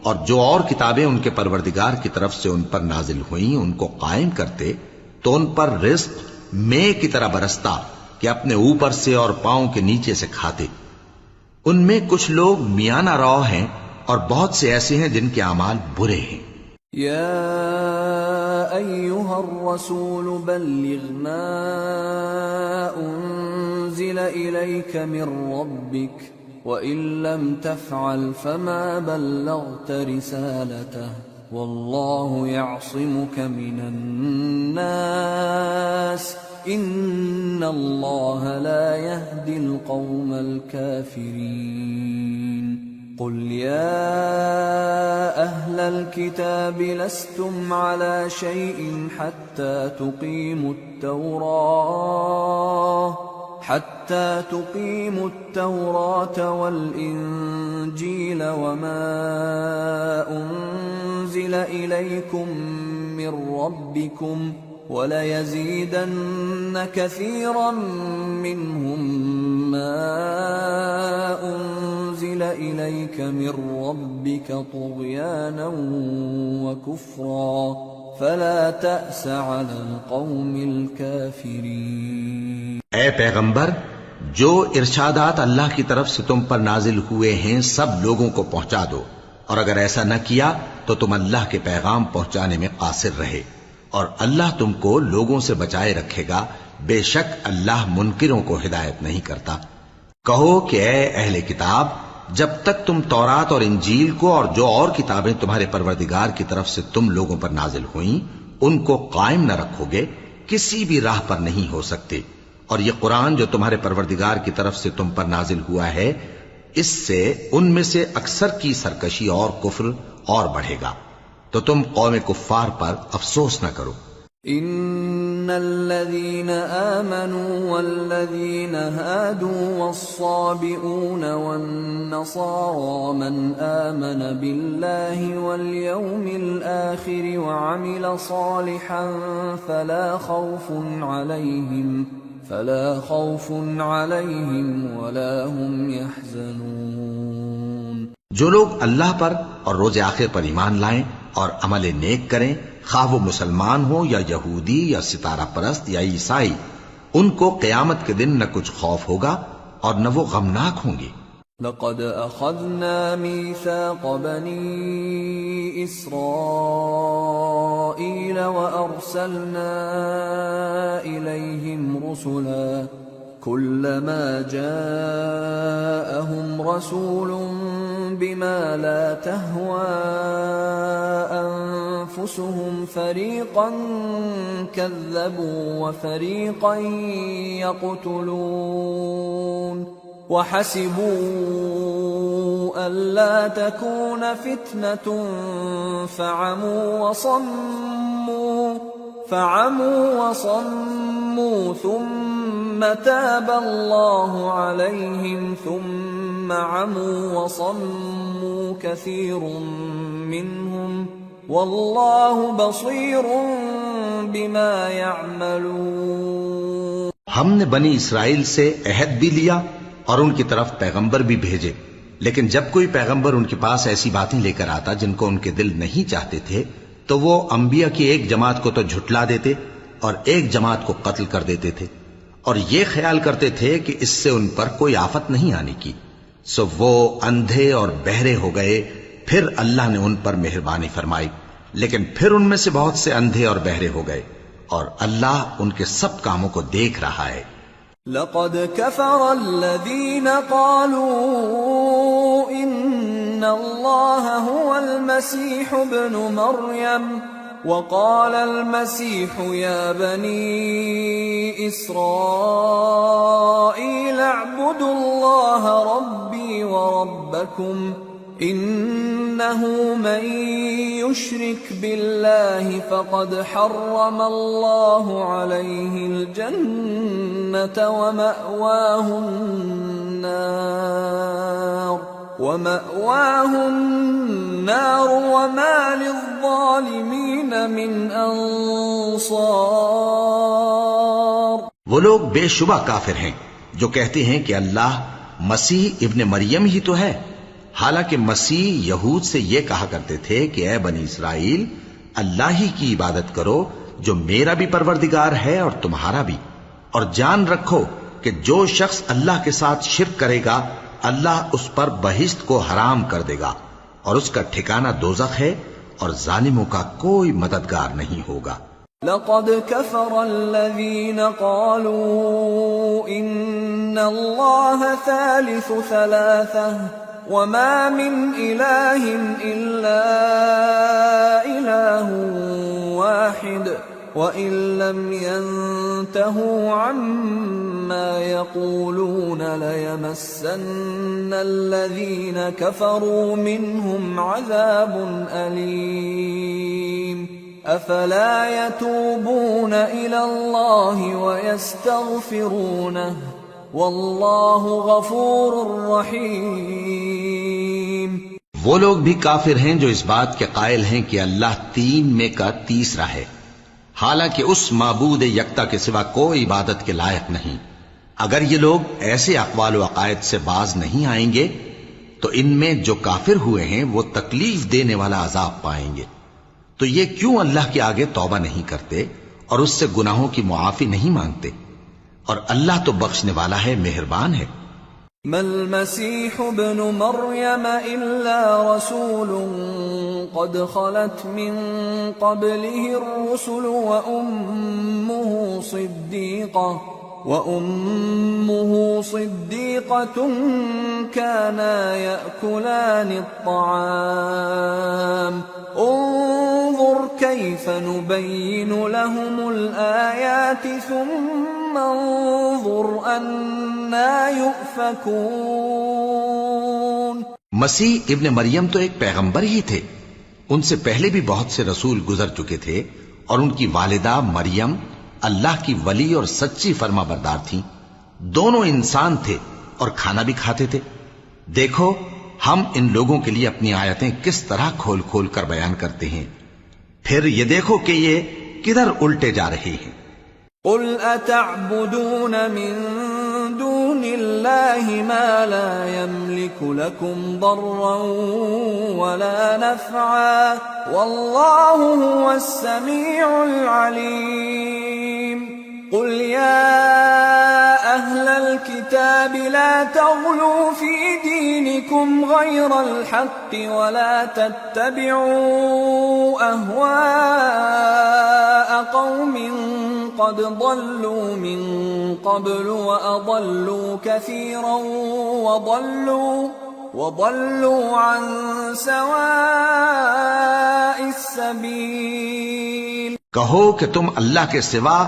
اور جو اور کتابیں ان کے پروردگار کی طرف سے ان پر نازل ہوئیں ان کو قائم کرتے تو ان پر رزق مے کی طرح برستا کہ اپنے اوپر سے اور پاؤں کے نیچے سے کھاتے. ان میں کچھ لوگ میانہ رو ہیں اور بہت سے ایسے ہیں جن کے اعمال برے ہیں. یا ایھا الرسول بلغ ما انزل الیک من ربک وَإِن لَّمْ تَفْعَلْ فَمَا بَلَّغْتَ رِسَالَتَهُ وَاللَّهُ يَعْصِمُكَ مِنَ النَّاسِ إِنَّ اللَّهَ لَا يَهْدِي الْقَوْمَ الْكَافِرِينَ. قُلْ يَا أَهْلَ الْكِتَابِ لَسْتُمْ عَلَى شَيْءٍ حَتَّى تُقِيمُوا التَّوْرَاةَ حتى تقيموا التوراة والإنجيل وما أنزل إليكم من ربكم وَلَيَزِيدَنَّ كَثِيرًا مِّنْهُم مَّا أُنزِلَ إِلَيْكَ مِن رَّبِّكَ طُغْيَانًا وَكُفْرًا فَلَا تَأْسَ عَلَى الْقَوْمِ الْكَافِرِينَ۔ اے پیغمبر، جو ارشادات اللہ کی طرف سے تم پر نازل ہوئے ہیں سب لوگوں کو پہنچا دو، اور اگر ایسا نہ کیا تو تم اللہ کے پیغام پہنچانے میں قاصر رہے، اور اللہ تم کو لوگوں سے بچائے رکھے گا، بے شک اللہ منکروں کو ہدایت نہیں کرتا۔ کہو کہ اے اہل کتاب، جب تک تم تورات اور انجیل کو اور جو اور کتابیں تمہارے پروردگار کی طرف سے تم لوگوں پر نازل ہوئیں ان کو قائم نہ رکھو گے، کسی بھی راہ پر نہیں ہو سکتے، اور یہ قرآن جو تمہارے پروردگار کی طرف سے تم پر نازل ہوا ہے، اس سے ان میں سے اکثر کی سرکشی اور کفر اور بڑھے گا، تو تم قوم کفار پر افسوس نہ کرو۔ ان الذين آمنوا والذين هادوا والصابئون والنصارى من آمن بالله واليوم الآخر وعمل صالحا فلا خوف عليهم ولا هم يحزنون۔ جو لوگ اللہ پر اور روز آخر پر ایمان لائیں اور عمل نیک کریں، خواہ وہ مسلمان ہو یا یہودی یا ستارہ پرست یا عیسائی، ان کو قیامت کے دن نہ کچھ خوف ہوگا اور نہ وہ غمناک ہوں گے۔ لقد اخذنا ميثاق بني اسرائيل وارسلنا اليهم رسلا كلما جاءهم رسول بما لا تهوى أنفسهم فريقا كذبوا وفريقا يقتلون وحسبوا ألا تكون فتنة فعموا وصموا ثم تاب الله عليهم ثم عموا وصموا كثير منهم والله بصير بما يعملون۔ ہم نے بنی اسرائیل سے عہد بھی لیا اور ان کی طرف پیغمبر بھی بھیجے، لیکن جب کوئی پیغمبر ان کے پاس ایسی باتیں لے کر آتا جن کو ان کے دل نہیں چاہتے تھے تو وہ انبیاء کی ایک جماعت کو تو جھٹلا دیتے اور ایک جماعت کو قتل کر دیتے تھے، اور یہ خیال کرتے تھے کہ اس سے ان پر کوئی آفت نہیں آنے کی، سو وہ اندھے اور بہرے ہو گئے۔ پھر اللہ نے ان پر مہربانی فرمائی، لیکن پھر ان میں سے بہت سے اندھے اور بہرے ہو گئے، اور اللہ ان کے سب کاموں کو دیکھ رہا ہے۔ لقد كفر الذين قالوا ان الله هو المسيح ابن مريم وقال المسيح يا بني إسرائيل اعبدوا الله ربي وربكم إنه من يشرك بالله فقد حرم الله عليه الجنة ومأواه النار وما للظالمين من انصار۔ وہ لوگ بے شبہ کافر ہیں جو کہتے ہیں کہ اللہ مسیح ابن مریم ہی تو ہے، حالانکہ مسیح یہود سے یہ کہا کرتے تھے کہ اے بنی اسرائیل، اللہ ہی کی عبادت کرو جو میرا بھی پروردگار ہے اور تمہارا بھی، اور جان رکھو کہ جو شخص اللہ کے ساتھ شرک کرے گا اللہ اس پر بہشت کو حرام کر دے گا، اور اس کا ٹھکانہ دوزخ ہے، اور ظالموں کا کوئی مددگار نہیں ہوگا۔ لقد كفر الذين قالوا إن الله ثالث ثلاثة وما من إله إلا إله واحد وإن لم ينتهوا عما يقولون ليمسن الذين كفروا منهم عذاب أليم أفلا يتوبون إلى الله ويستغفرونه واللہ غفور رحیم۔ وہ لوگ بھی کافر ہیں جو اس بات کے قائل ہیں کہ اللہ تین میں کا تیسرا ہے، حالانکہ اس معبود یکتا کے سوا کوئی عبادت کے لائق نہیں۔ اگر یہ لوگ ایسے اقوال و عقائد سے باز نہیں آئیں گے تو ان میں جو کافر ہوئے ہیں وہ تکلیف دینے والا عذاب پائیں گے۔ تو یہ کیوں اللہ کے آگے توبہ نہیں کرتے اور اس سے گناہوں کی معافی نہیں مانگتے؟ اور اللہ تو بخشنے والا ہے، مہربان ہے۔ ما المسيح ابن مريم إلا رسول قد خلت من قبله الرسل وأمه صديقة كانا يأكلان الطعام انظر كيف نبين لهم الآيات ثم انظر أنا يؤفكون۔ مسیح ابن مریم تو ایک پیغمبر ہی تھے، ان سے پہلے بھی بہت سے رسول گزر چکے تھے، اور ان کی والدہ مریم اللہ کی ولی اور سچی فرما بردار تھیں۔ دونوں انسان تھے اور کھانا بھی کھاتے تھے۔ دیکھو ہم ان لوگوں کے لیے اپنی آیتیں کس طرح کھول کھول کر بیان کرتے ہیں، پھر یہ دیکھو کہ یہ کدھر الٹے جا رہے ہیں۔ قل اتعبدون من دون اللہ ما لا يملك لكم ضرا ولا نفعا واللہ هو السمیع العلیم۔ قل یا اہل الكتاب لا تغلوا في دینکم غیر الحق ولا تتبعوا اہواء قوم قد ضلوا من قبل وأضلوا كثيرا وضلوا عن سواء السبيل۔ کہو کہ تم اللہ کے سوا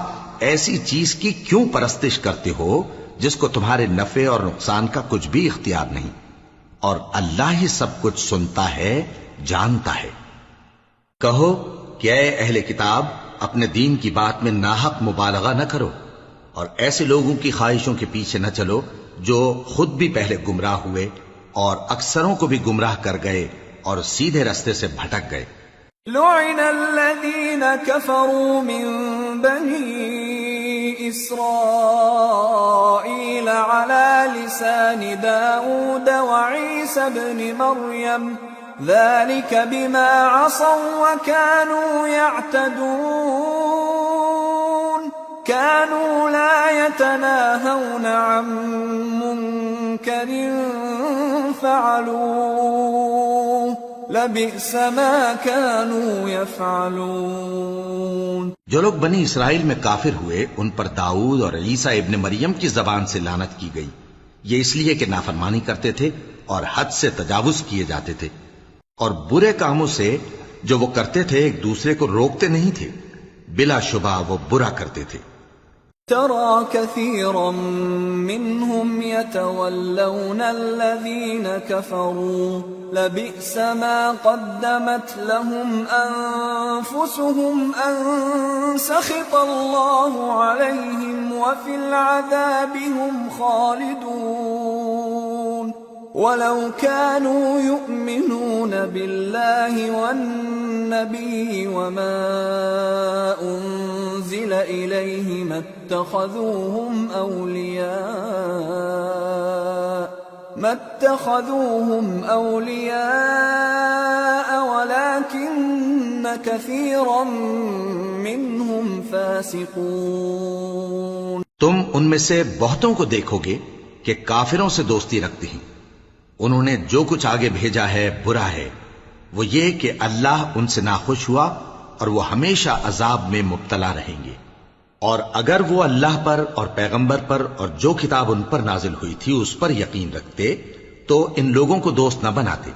ایسی چیز کی کیوں پرستش کرتے ہو جس کو تمہارے نفع اور نقصان کا کچھ بھی اختیار نہیں، اور اللہ ہی سب کچھ سنتا ہے، جانتا ہے۔ کہو کہ اے اہل کتاب، اپنے دین کی بات میں ناحق مبالغہ نہ کرو، اور ایسے لوگوں کی خواہشوں کے پیچھے نہ چلو جو خود بھی پہلے گمراہ ہوئے اور اکثروں کو بھی گمراہ کر گئے اور سیدھے رستے سے بھٹک گئے۔ لعن الذین کفروا من بنی اسرائیل علی لسان داود وعیسی ابن مریم ذلك بما عصوا وكانوا يعتدون كانوا لا يتناهون عن منكر فعلوه لبئس ما كانوا يفعلون۔ جو لوگ بنی اسرائیل میں کافر ہوئے ان پر داؤد اور عیسیٰ ابن مریم کی زبان سے لعنت کی گئی، یہ اس لیے کہ نافرمانی کرتے تھے اور حد سے تجاوز کیے جاتے تھے، اور برے کاموں سے جو وہ کرتے تھے ایک دوسرے کو روکتے نہیں تھے، بلا شبہ وہ برا کرتے تھے۔ ترى كثيرا منهم يتولون الذين كفروا لبئس ما قدمت لهم أنفسهم أن سخط الله عليهم وفي العذاب هم خالدون ولو كانوا يؤمنون بالله والنبي وما أنزل إليه ما اتخذوهم أولياء ولكن كثيرا منهم فاسقون۔ تم ان میں سے بہتوں کو دیکھو گے کہ کافروں سے دوستی رکھتے ہیں، انہوں نے جو کچھ آگے بھیجا ہے برا ہے، وہ یہ کہ اللہ ان سے ناخوش ہوا اور وہ ہمیشہ عذاب میں مبتلا رہیں گے۔ اور اگر وہ اللہ پر اور پیغمبر پر اور جو کتاب ان پر نازل ہوئی تھی اس پر یقین رکھتے تو ان لوگوں کو دوست نہ بناتے،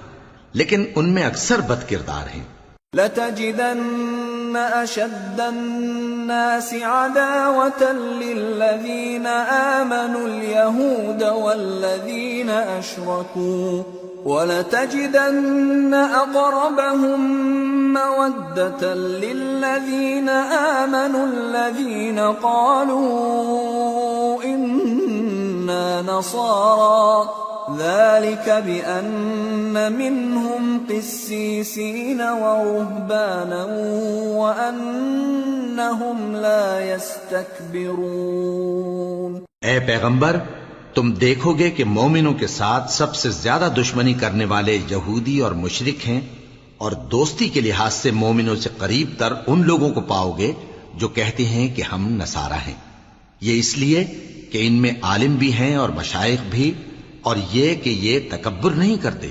لیکن ان میں اکثر بد کردار ہیں۔ لَتَجِدَنَّ أَشَدَّ النَّاسِ عَدَاوَةً لِّلَّذِينَ آمَنُوا الْيَهُودَ وَالَّذِينَ أَشْرَكُوا وَلَتَجِدَنَّ أَقْرَبَهُم مَّوَدَّةً لِّلَّذِينَ آمَنُوا الَّذِينَ قَالُوا إِنَّ كنا نصارى ذلك بأن منهم قسيسين ورهبانا وأنهم لا يستكبرون۔ اے پیغمبر، تم دیکھو گے کہ مومنوں کے ساتھ سب سے زیادہ دشمنی کرنے والے یہودی اور مشرک ہیں، اور دوستی کے لحاظ سے مومنوں سے قریب تر ان لوگوں کو پاؤ گے جو کہتے ہیں کہ ہم نصارہ ہیں۔ یہ اس لیے کہ ان میں عالم بھی ہیں اور مشائخ بھی، اور یہ کہ یہ تکبر نہیں کرتے۔